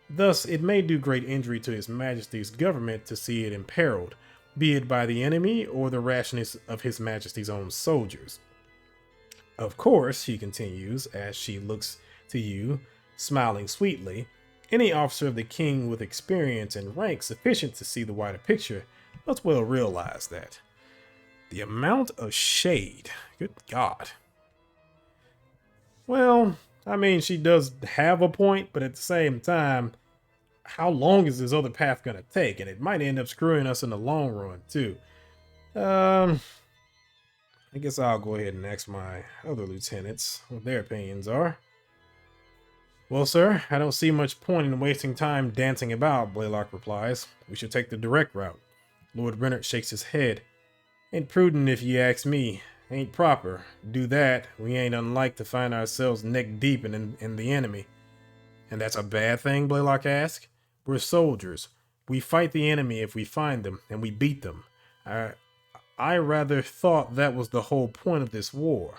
Thus, it may do great injury to His Majesty's government to see it imperiled, be it by the enemy or the rashness of His Majesty's own soldiers. Of course, she continues, as she looks to you, smiling sweetly, any officer of the king with experience and rank sufficient to see the wider picture must well realize that. The amount of shade, good God. Well, I mean, she does have a point, but at the same time, how long is this other path going to take? And it might end up screwing us in the long run, too. I guess I'll go ahead and ask my other lieutenants what their opinions are. Well, sir, I don't see much point in wasting time dancing about, Blaylock replies. We should take the direct route. Lord Rennert shakes his head. Ain't prudent if you ask me. Ain't proper. Do that, we ain't unlike to find ourselves neck deep in the enemy. And that's a bad thing, Blaylock asks. We're soldiers. We fight the enemy if we find them, and we beat them. I rather thought that was the whole point of this war.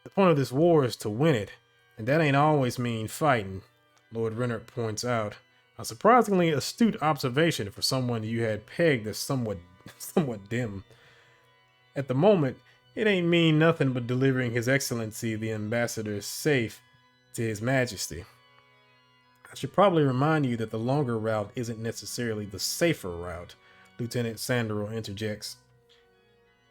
The point of this war is to win it. And that ain't always mean fighting, Lord Renard points out. A surprisingly astute observation for someone you had pegged as somewhat dim. At the moment, it ain't mean nothing but delivering His Excellency the Ambassador's safe to His Majesty. I should probably remind you that the longer route isn't necessarily the safer route, Lieutenant Sandero interjects.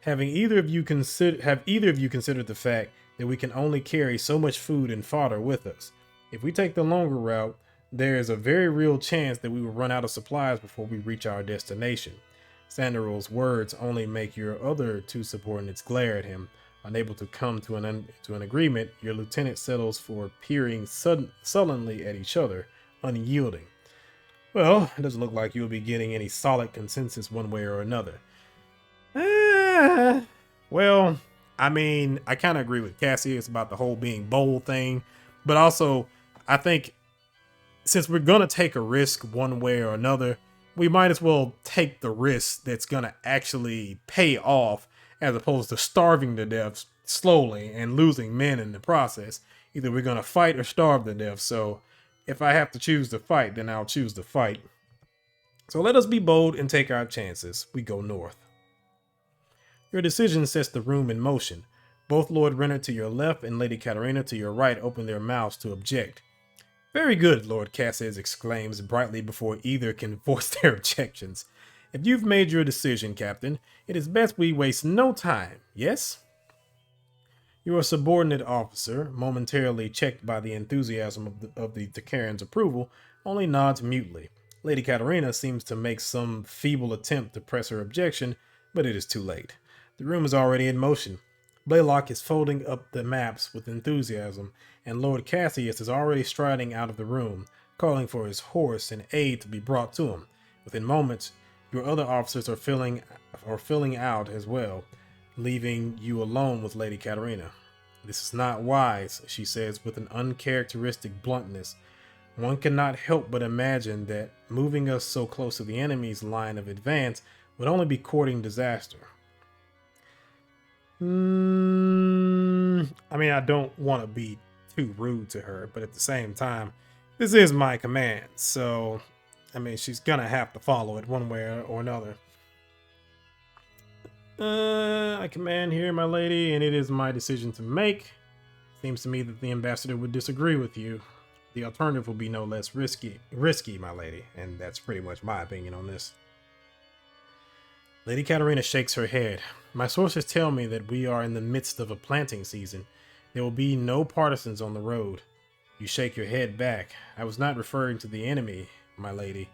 Have either of you considered the fact that we can only carry so much food and fodder with us? If we take the longer route, there is a very real chance that we will run out of supplies before we reach our destination. Sandero's words only make your other two subordinates glare at him. Unable to come to an agreement, your lieutenant settles for peering sullenly at each other, unyielding. Well, it doesn't look like you'll be getting any solid consensus one way or another. Well, I mean, I kind of agree with Cassius about the whole being bold thing, but also I think since we're going to take a risk one way or another, we might as well take the risk that's going to actually pay off as opposed to starving to death slowly and losing men in the process. Either we're going to fight or starve to death. So if I have to choose to fight, then I'll choose to fight. So let us be bold and take our chances. We go north. Your decision sets the room in motion. Both Lord Renard to your left and Lady Katerina to your right open their mouths to object. Very good, Lord Cassius exclaims brightly before either can voice their objections. If you've made your decision, Captain, it is best we waste no time, yes? Your subordinate officer, momentarily checked by the enthusiasm of the Takarian's approval, only nods mutely. Lady Katerina seems to make some feeble attempt to press her objection, but it is too late. The room is already in motion. Blaylock is folding up the maps with enthusiasm, and Lord Cassius is already striding out of the room, calling for his horse and aid to be brought to him. Within moments, your other officers are filling out as well, leaving you alone with Lady Katerina. This is not wise, she says with an uncharacteristic bluntness. One cannot help but imagine that moving us so close to the enemy's line of advance would only be courting disaster. I mean, I don't want to be too rude to her, but at the same time, this is my command, so I mean, she's gonna have to follow it one way or another. I command here, my lady, and it is my decision to make. Seems to me that the ambassador would disagree with you. The alternative will be no less risky, my lady, and that's pretty much my opinion on this. Lady Katerina shakes her head. My sources tell me that we are in the midst of a planting season. There will be no partisans on the road. You shake your head back. I was not referring to the enemy, my lady.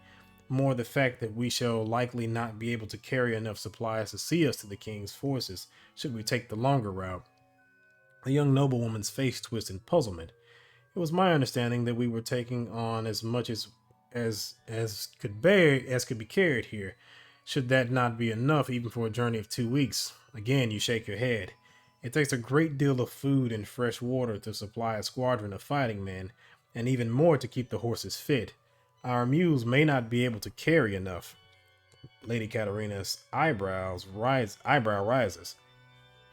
More the fact that we shall likely not be able to carry enough supplies to see us to the king's forces, should we take the longer route. The young noblewoman's face twisted in puzzlement. It was my understanding that we were taking on as much as could be carried here. Should that not be enough even for a journey of 2 weeks? Again, you shake your head. It takes a great deal of food and fresh water to supply a squadron of fighting men, and even more to keep the horses fit. Our mules may not be able to carry enough. Lady Katerina's eyebrow rises.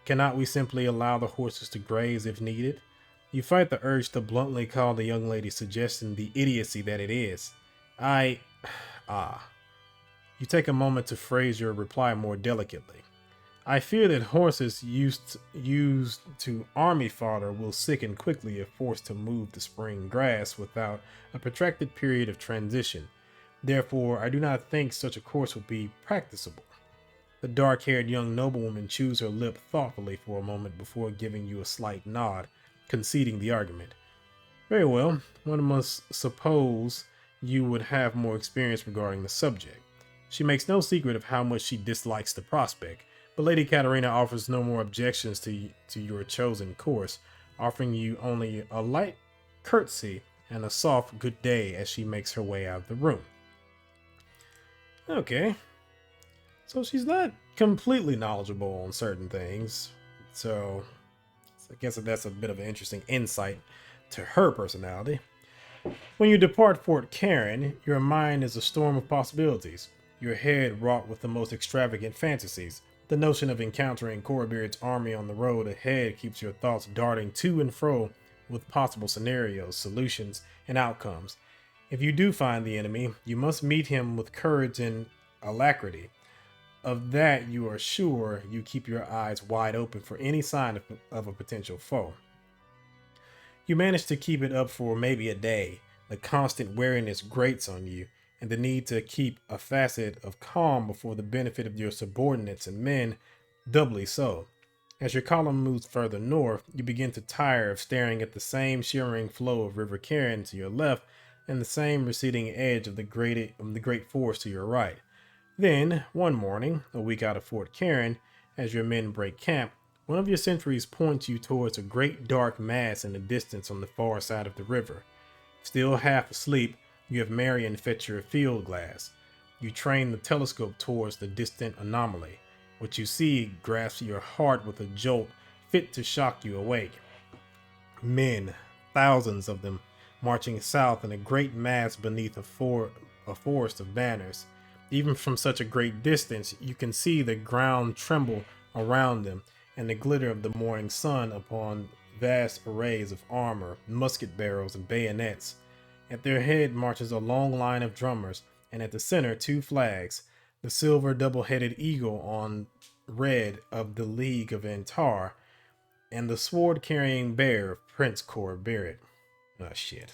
Cannot we simply allow the horses to graze if needed? You fight the urge to bluntly call the young lady's suggestion the idiocy that it is. You take a moment to phrase your reply more delicately. I fear that horses used to army fodder will sicken quickly if forced to move the spring grass without a protracted period of transition. Therefore, I do not think such a course would be practicable. The dark-haired young noblewoman chews her lip thoughtfully for a moment before giving you a slight nod, conceding the argument. Very well, one must suppose you would have more experience regarding the subject. She makes no secret of how much she dislikes the prospect, but Lady Katerina offers no more objections to your chosen course, offering you only a light curtsy and a soft good day as she makes her way out of the room. Okay, so she's not completely knowledgeable on certain things, so I guess that's a bit of an interesting insight to her personality. When you depart Fort Karen, your mind is a storm of possibilities, your head wrought with the most extravagant fantasies. The notion of encountering Corbeard's army on the road ahead keeps your thoughts darting to and fro with possible scenarios, solutions, and outcomes. If you do find the enemy, you must meet him with courage and alacrity. Of that, you are sure you keep your eyes wide open for any sign of a potential foe. You manage to keep it up for maybe a day. The constant weariness grates on you, and the need to keep a facet of calm before the benefit of your subordinates and men doubly so. As your column moves further north, you begin to tire of staring at the same shimmering flow of River Cairn to your left and the same receding edge of the great forest to your right. Then, one morning, a week out of Fort Cairn, as your men break camp, one of your sentries points you towards a great dark mass in the distance on the far side of the river. Still half asleep, you have Marion fetch your field glass. You train the telescope towards the distant anomaly. What you see grasps your heart with a jolt fit to shock you awake. Men, thousands of them, marching south in a great mass beneath a forest of banners. Even from such a great distance, you can see the ground tremble around them and the glitter of the morning sun upon vast arrays of armor, musket barrels, and bayonets. At their head marches a long line of drummers, and at the center, two flags, the silver double-headed eagle on red of the League of Antar, and the sword-carrying bear of Prince Corbirit. Oh, shit.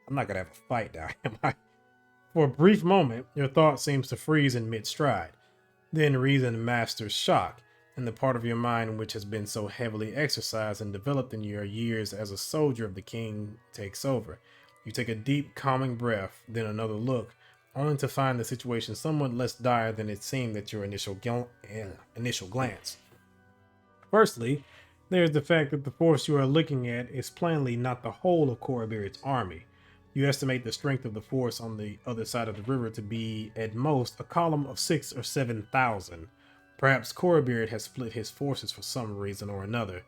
I'm not gonna have a fight now, am I? For a brief moment, your thought seems to freeze in mid-stride. Then reason masters shock, and the part of your mind which has been so heavily exercised and developed in your years as a soldier of the king takes over. You take a deep, calming breath, then another look, only to find the situation somewhat less dire than it seemed at your initial glance. Firstly, there is the fact that the force you are looking at is plainly not the whole of Corbirit's army. You estimate the strength of the force on the other side of the river to be, at most, a column of 6,000 or 7,000. Perhaps Corbirit has split his forces for some reason or another.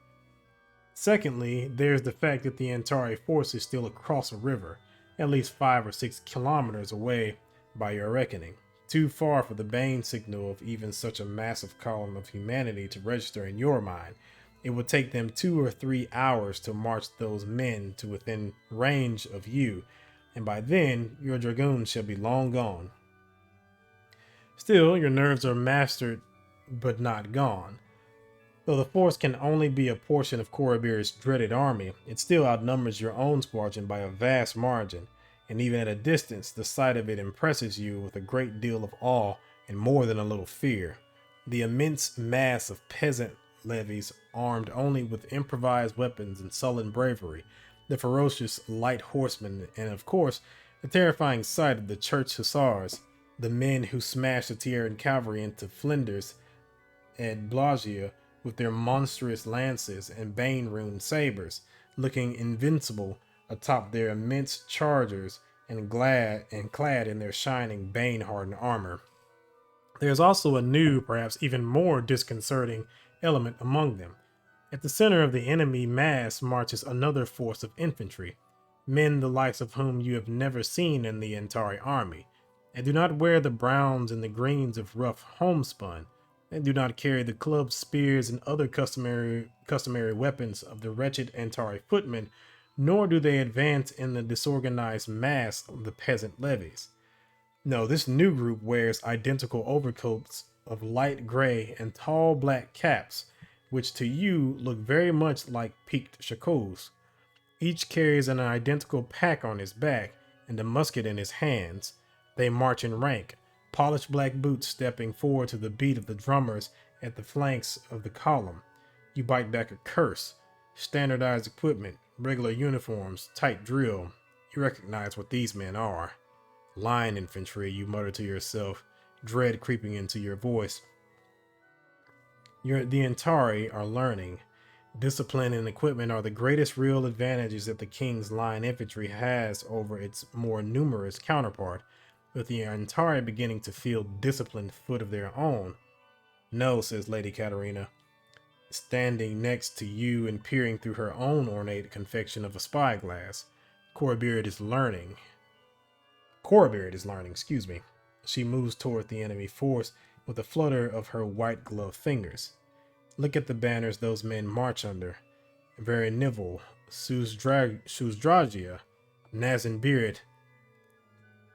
Secondly, there's the fact that the Antari force is still across a river, at least 5 or 6 kilometers away by your reckoning. Too far for the Bane signal of even such a massive column of humanity to register in your mind. It would take them 2 or 3 hours to march those men to within range of you, and by then your dragoons shall be long gone. Still, your nerves are mastered but not gone. Though the force can only be a portion of Corbirit's dreaded army, it still outnumbers your own squadron by a vast margin, and even at a distance, the sight of it impresses you with a great deal of awe and more than a little fear. The immense mass of peasant levies armed only with improvised weapons and sullen bravery, the ferocious light horsemen, and of course, the terrifying sight of the church hussars, the men who smashed the Tierran cavalry into flinders at Blagia with their monstrous lances and bane-ruined sabers, looking invincible atop their immense chargers and clad in their shining bane-hardened armor. There is also a new, perhaps even more disconcerting element among them. At the center of the enemy mass marches another force of infantry, men the likes of whom you have never seen in the Antari army. They do not wear the browns and the greens of rough homespun. They do not carry the clubs, spears, and other customary weapons of the wretched Antari footmen, nor do they advance in the disorganized mass of the peasant levies. No, this new group wears identical overcoats of light gray and tall black caps, which to you look very much like peaked shakos. Each carries an identical pack on his back and a musket in his hands. They march in rank, polished black boots stepping forward to the beat of the drummers at the flanks of the column. You bite back a curse. Standardized equipment, regular uniforms, tight drill. You recognize what these men are. Line infantry, you mutter to yourself, dread creeping into your voice. The Antari are learning. Discipline and equipment are the greatest real advantages that the king's line infantry has over its more numerous counterpart, with the Antari beginning to feel disciplined foot of their own. No, says Lady Katerina, standing next to you and peering through her own ornate confection of a spyglass. Corbirit is learning, excuse me. She moves toward the enemy force with a flutter of her white-gloved fingers. Look at the banners those men march under. Very nivel, Susdragia, Nazanbirid,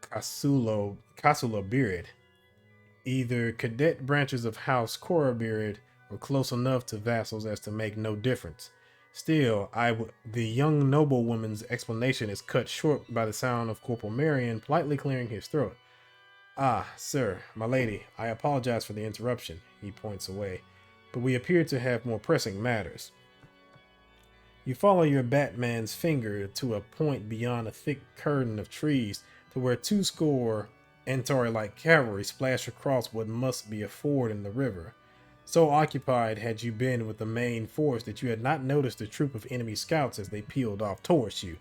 Kasula either cadet branches of House Korabirid were close enough to vassals as to make no difference. Still, the young noblewoman's explanation is cut short by the sound of Corporal Marion politely clearing his throat. Ah, sir, my lady, I apologize for the interruption. He points away, but we appear to have more pressing matters. You follow your Batman's finger to a point beyond a thick curtain of trees to where 20 Antari-like cavalry splash across what must be a ford in the river. So occupied had you been with the main force that you had not noticed a troop of enemy scouts as they peeled off towards you.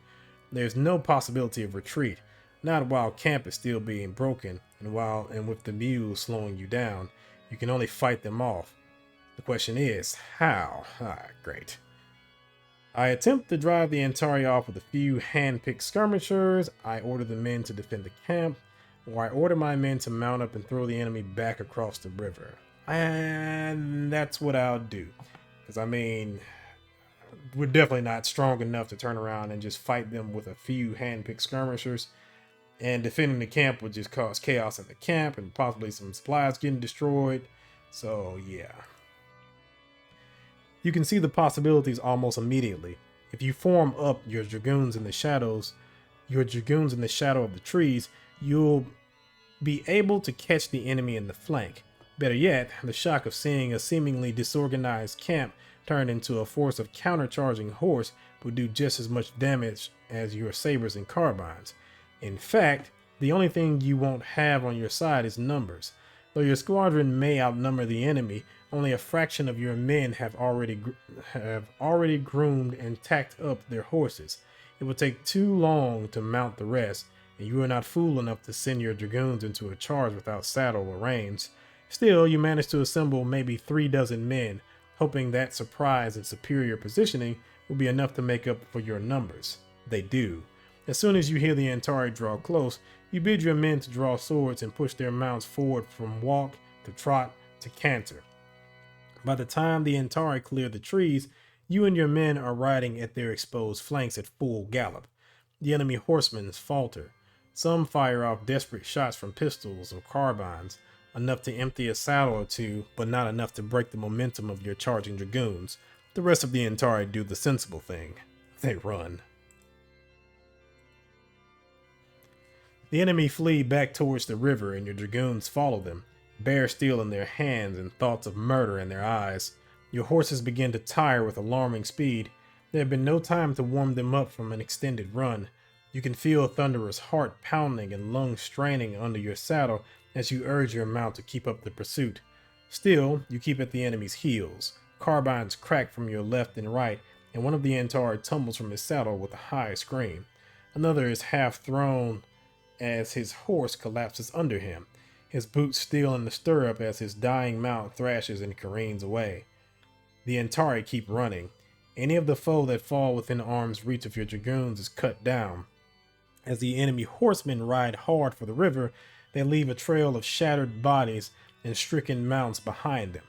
There's no possibility of retreat, not while camp is still being broken, and with the mules slowing you down. You can only fight them off. The question is, how? Great. I attempt to drive the Antari off with a few hand-picked skirmishers. I order the men to defend the camp, or I order my men to mount up and throw the enemy back across the river. And that's what I'll do. Because, I mean, we're definitely not strong enough to turn around and just fight them with a few hand-picked skirmishers. And defending the camp would just cause chaos in the camp and possibly some supplies getting destroyed. So, yeah. You can see the possibilities almost immediately. If you form up your dragoons in the shadow of the trees, you'll be able to catch the enemy in the flank. Better yet, the shock of seeing a seemingly disorganized camp turn into a force of countercharging horse will do just as much damage as your sabers and carbines. In fact, the only thing you won't have on your side is numbers. Though your squadron may outnumber the enemy, only a fraction of your men have already groomed and tacked up their horses. It will take too long to mount the rest, and you are not fool enough to send your dragoons into a charge without saddle or reins. Still, you manage to assemble maybe 36 men, hoping that surprise and superior positioning will be enough to make up for your numbers. They do. As soon as you hear the Antari draw close, you bid your men to draw swords and push their mounts forward from walk to trot to canter. By the time the Antari clear the trees, you and your men are riding at their exposed flanks at full gallop. The enemy horsemen falter. Some fire off desperate shots from pistols or carbines, enough to empty a saddle or two, but not enough to break the momentum of your charging dragoons. The rest of the Antari do the sensible thing. They run. The enemy flee back towards the river and your dragoons follow them, bare steel in their hands and thoughts of murder in their eyes. Your horses begin to tire with alarming speed. There had been no time to warm them up from an extended run. You can feel Thunderer's heart pounding and lungs straining under your saddle as you urge your mount to keep up the pursuit. Still, you keep at the enemy's heels. Carbines crack from your left and right, and one of the Antari tumbles from his saddle with a high scream. Another is half thrown as his horse collapses under him, his boots still in the stirrup as his dying mount thrashes and careens away. The Antari keep running. Any of the foe that fall within arm's reach of your dragoons is cut down. As the enemy horsemen ride hard for the river, they leave a trail of shattered bodies and stricken mounts behind them.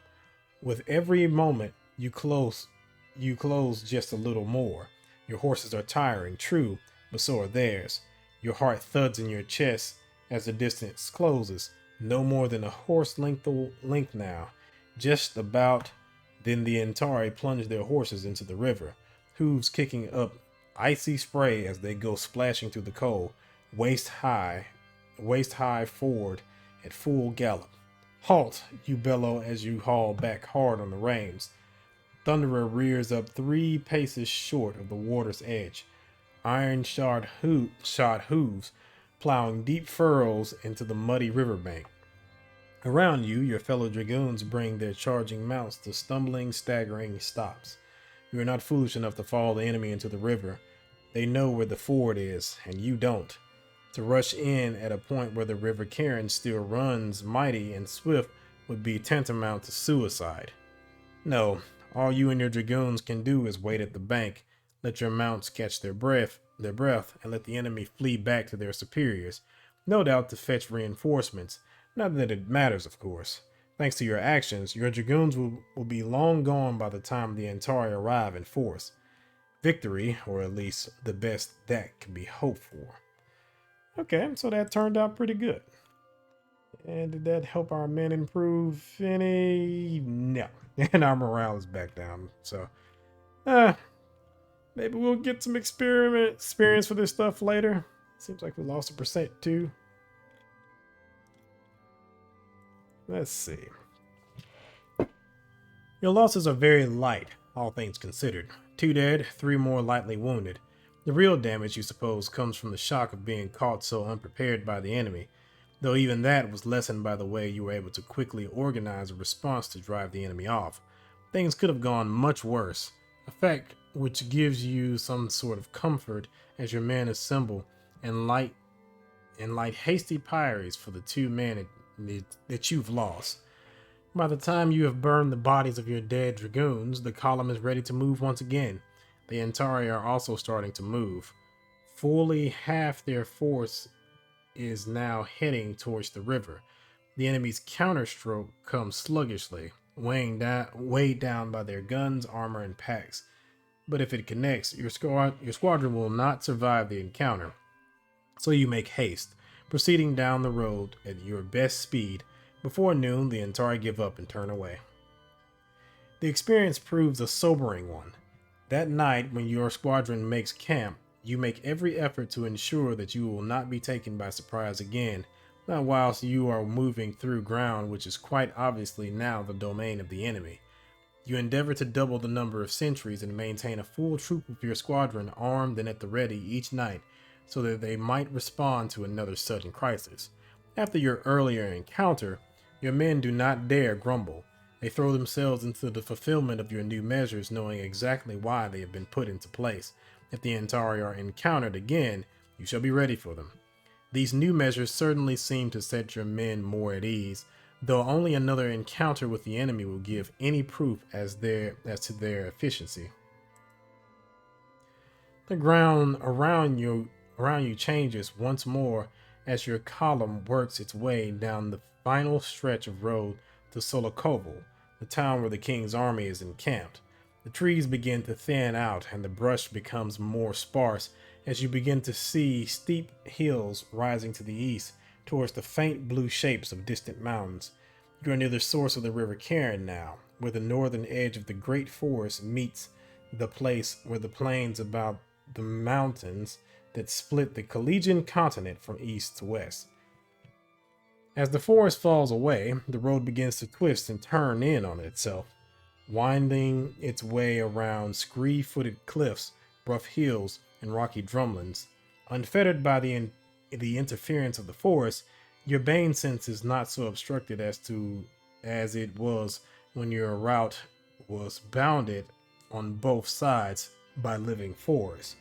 With every moment you close just a little more. Your horses are tiring, true, but so are theirs. Your heart thuds in your chest as the distance closes, no more than a horse length now. Just about then the Antari plunge their horses into the river, hooves kicking up icy spray as they go splashing through the cold, waist high forward at full gallop. Halt, you bellow as you haul back hard on the reins. Thunderer rears up 3 paces short of the water's edge, iron-shod hooves plowing deep furrows into the muddy riverbank. Around you, your fellow dragoons bring their charging mounts to stumbling, staggering stops. You are not foolish enough to follow the enemy into the river. They know where the ford is, and you don't. To rush in at a point where the river Karen still runs mighty and swift would be tantamount to suicide. No, all you and your dragoons can do is wait at the bank, let your mounts catch their breath, and let the enemy flee back to their superiors, no doubt to fetch reinforcements. Not that it matters, of course. Thanks to your actions, your dragoons will be long gone by the time the Antari arrive in force. victory, or at least the best that can be hoped for. Okay, so that turned out pretty good. And did that help our men improve any? No. And our morale is back down. So, uh, maybe we'll get some experience for this stuff later. Seems like we lost a percent too. Let's see. Your losses are very light, all things considered. 2 dead, 3 more lightly wounded. The real damage, you suppose, comes from the shock of being caught so unprepared by the enemy, though even that was lessened by the way you were able to quickly organize a response to drive the enemy off. Things could have gone much worse, a fact which gives you some sort of comfort as your men assemble and light hasty pyres for the 2 men that you've lost. By the time you have burned the bodies of your dead dragoons, the column is ready to move once again. The Antari are also starting to move. Fully half their force is now heading towards the river. The enemy's counterstroke comes sluggishly, weighed down by their guns, armor, and packs. But if it connects, your squadron will not survive the encounter. So you make haste, proceeding down the road at your best speed. Before noon, the Antari give up and turn away. The experience proves a sobering one. That night, when your squadron makes camp, you make every effort to ensure that you will not be taken by surprise again, not whilst you are moving through ground which is quite obviously now the domain of the enemy. You endeavor to double the number of sentries and maintain a full troop of your squadron armed and at the ready each night, so that they might respond to another sudden crisis. After your earlier encounter, your men do not dare grumble. They throw themselves into the fulfillment of your new measures, knowing exactly why they have been put into place. If the Antari are encountered again, you shall be ready for them. These new measures certainly seem to set your men more at ease, though only another encounter with the enemy will give any proof as to their efficiency. The ground around you changes once more as your column works its way down the final stretch of road to Solokovo, the town where the king's army is encamped. The trees begin to thin out and the brush becomes more sparse as you begin to see steep hills rising to the east towards the faint blue shapes of distant mountains. You are near the source of the river Karen now, where the northern edge of the great forest meets the place where the plains about the mountains that split the Collegian continent from east to west. As the forest falls away, the road begins to twist and turn in on itself, winding its way around scree-footed cliffs, rough hills, and rocky drumlins. Unfettered by the interference of the forest, your bane sense is not so obstructed as it was when your route was bounded on both sides by living forest.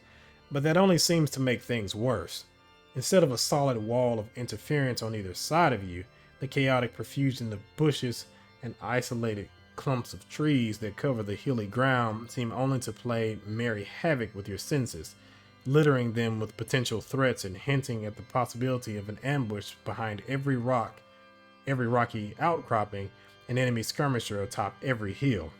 But that only seems to make things worse. Instead of a solid wall of interference on either side of you, the chaotic profusion of bushes and isolated clumps of trees that cover the hilly ground seem only to play merry havoc with your senses, littering them with potential threats and hinting at the possibility of an ambush behind every rocky outcropping, an enemy skirmisher atop every hill.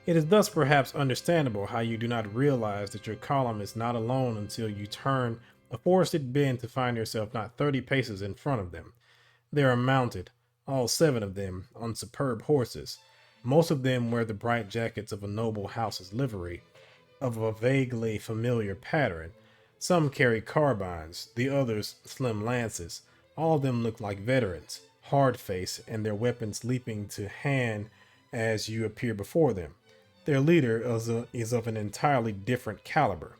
It is thus perhaps understandable how you do not realize that your column is not alone until you turn a forested bend to find yourself not 30 paces in front of them. They are mounted, all 7 of them, on superb horses. Most of them wear the bright jackets of a noble house's livery, of a vaguely familiar pattern. Some carry carbines, the others slim lances. All of them look like veterans, hard-faced, and their weapons leaping to hand as you appear before them. Their leader is of an entirely different caliber.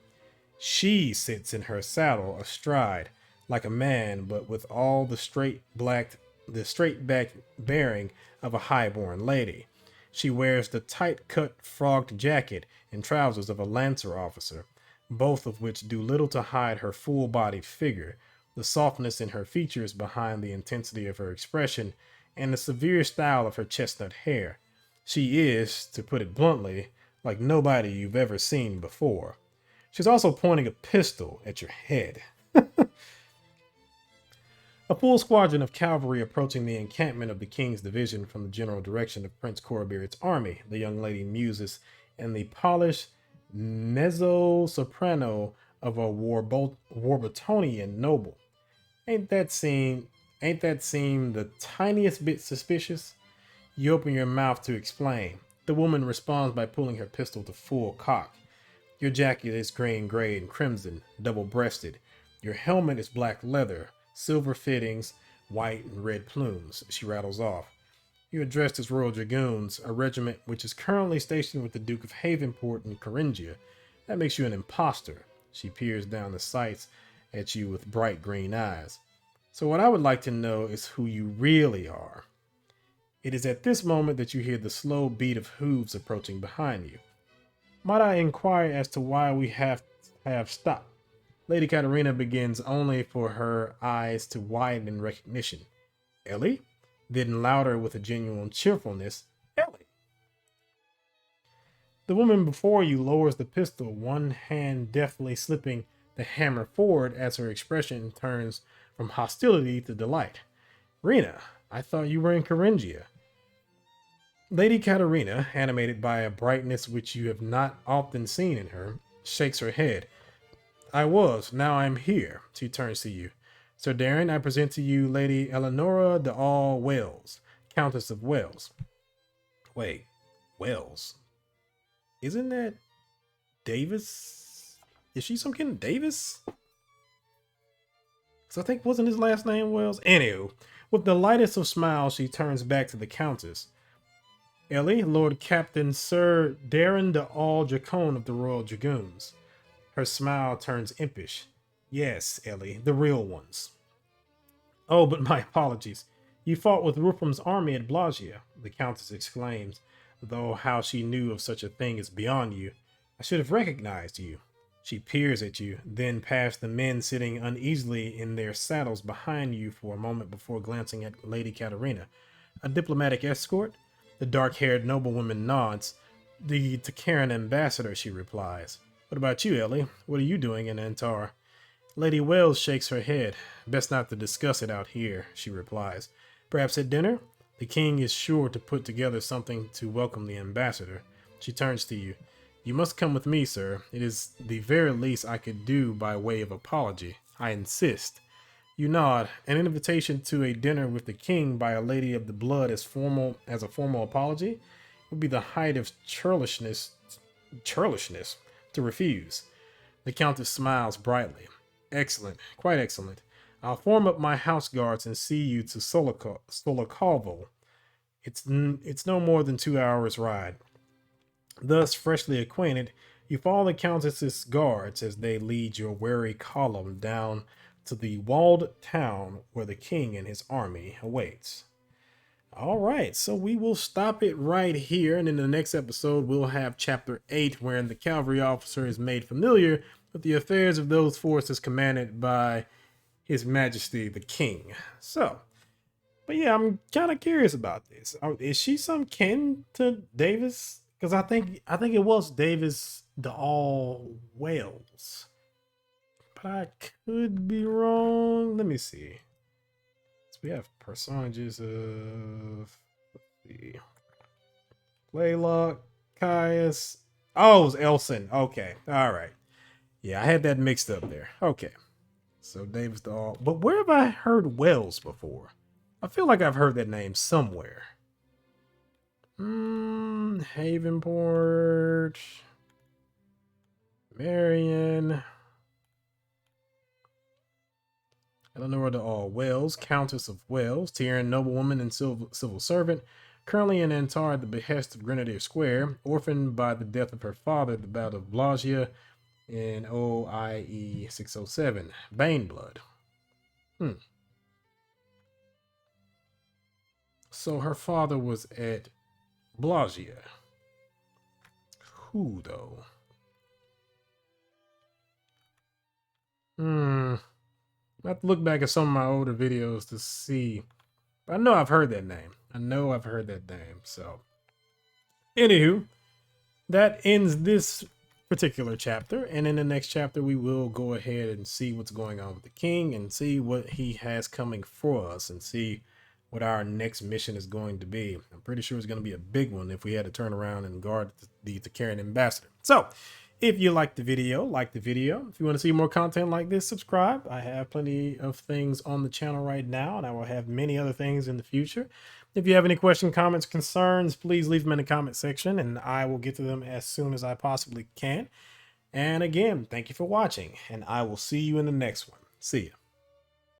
She sits in her saddle astride, like a man, but with all the straight back bearing of a high-born lady. She wears the tight-cut frogged jacket and trousers of a lancer officer, both of which do little to hide her full-bodied figure, the softness in her features behind the intensity of her expression, and the severe style of her chestnut hair. She is, to put it bluntly, like nobody you've ever seen before. She's also pointing a pistol at your head. A full squadron of cavalry approaching the encampment of the king's division from the general direction of Prince Corbirit's army, the young lady muses in the polished mezzo soprano of a Warburtonian noble. Ain't that seem the tiniest bit suspicious? You open your mouth to explain. The woman responds by pulling her pistol to full cock. Your jacket is green, gray, and crimson, double-breasted. Your helmet is black leather, silver fittings, white and red plumes. She rattles off. You are dressed as Royal Dragoons, a regiment which is currently stationed with the Duke of Havenport in Coringia. That makes you an imposter. She peers down the sights at you with bright green eyes. So what I would like to know is who you really are. It is at this moment that you hear the slow beat of hooves approaching behind you. Might I inquire as to why we have stopped? Lady Katerina begins only for her eyes to widen in recognition. Ellie? Then louder with a genuine cheerfulness. Ellie! The woman before you lowers the pistol, one hand deftly slipping the hammer forward as her expression turns from hostility to delight. Rena, I thought you were in Coringia. Lady Katerina, animated by a brightness which you have not often seen in her, shakes her head. I was, now I am here. She turns to you. Sir Darren, I present to you Lady Eleonora de All Wales, Countess of Wales. Wait, Wales? Isn't that Davis? Is she some kind of Davis? Because I think wasn't his last name Wales? Anywho, with the lightest of smiles, she turns back to the Countess. Ellie, Lord Captain Sir Darren de All Dracone of the Royal Dragoons. Her smile turns impish. Yes, Ellie, the real ones. Oh, but my apologies. You fought with Rupham's army at Blagia, the Countess exclaims, though how she knew of such a thing is beyond you. I should have recognized you. She peers at you, then past the men sitting uneasily in their saddles behind you for a moment before glancing at Lady Katerina. A diplomatic escort? The dark-haired noblewoman nods. The Takaran ambassador, she replies. What about you, Ellie? What are you doing in Antar? Lady Wales shakes her head. Best not to discuss it out here, she replies. Perhaps at dinner? The king is sure to put together something to welcome the ambassador. She turns to you. You must come with me, sir. It is the very least I could do by way of apology. I insist. You nod. An invitation to a dinner with the king by a lady of the blood as a formal apology would be the height of churlishness to refuse. The Countess smiles brightly. Excellent, quite excellent. I'll form up my house guards and see you to Solokovo. It's no more than 2 hours' ride. Thus, freshly acquainted, you follow the Countess's guards as they lead your wary column down to the walled town where the king and his army awaits. All right, so we will stop it right here, and in the next episode, we'll have Chapter 8, wherein the cavalry officer is made familiar with the affairs of those forces commanded by His Majesty the King. So, but yeah, I'm kind of curious about this. Is she some kin to Davis? Because I think it was Davis de All Wales, but I could be wrong. Let me see. So we have personages of, let's see, Laylock, Caius. Oh, it was Elson. Okay, all right. Yeah, I had that mixed up there. Okay, so Davis de All. But where have I heard Wells before? I feel like I've heard that name somewhere. Havenport, Marion, Eleanor de All Wales, Countess of Wales, Tyrian noblewoman and civil servant, currently in Antar at the behest of Grenadier Square, orphaned by the death of her father at the Battle of Blagia in OIE 607. Baneblood. So her father was at Blagia. Who, though? I have to look back at some of my older videos to see. But I know I've heard that name. So, anywho, that ends this particular chapter. And in the next chapter, we will go ahead and see what's going on with the king and see what he has coming for us and see what our next mission is going to be. I'm pretty sure it's going to be a big one if we had to turn around and guard the Takaran ambassador. So, If you like the video, like the video. If you want to see more content like this, subscribe. I have plenty of things on the channel right now, and I will have many other things in the future. If you have any questions, comments, concerns, please leave them in the comment section, and I will get to them as soon as I possibly can. And again, thank you for watching, and I will see you in the next one. See ya.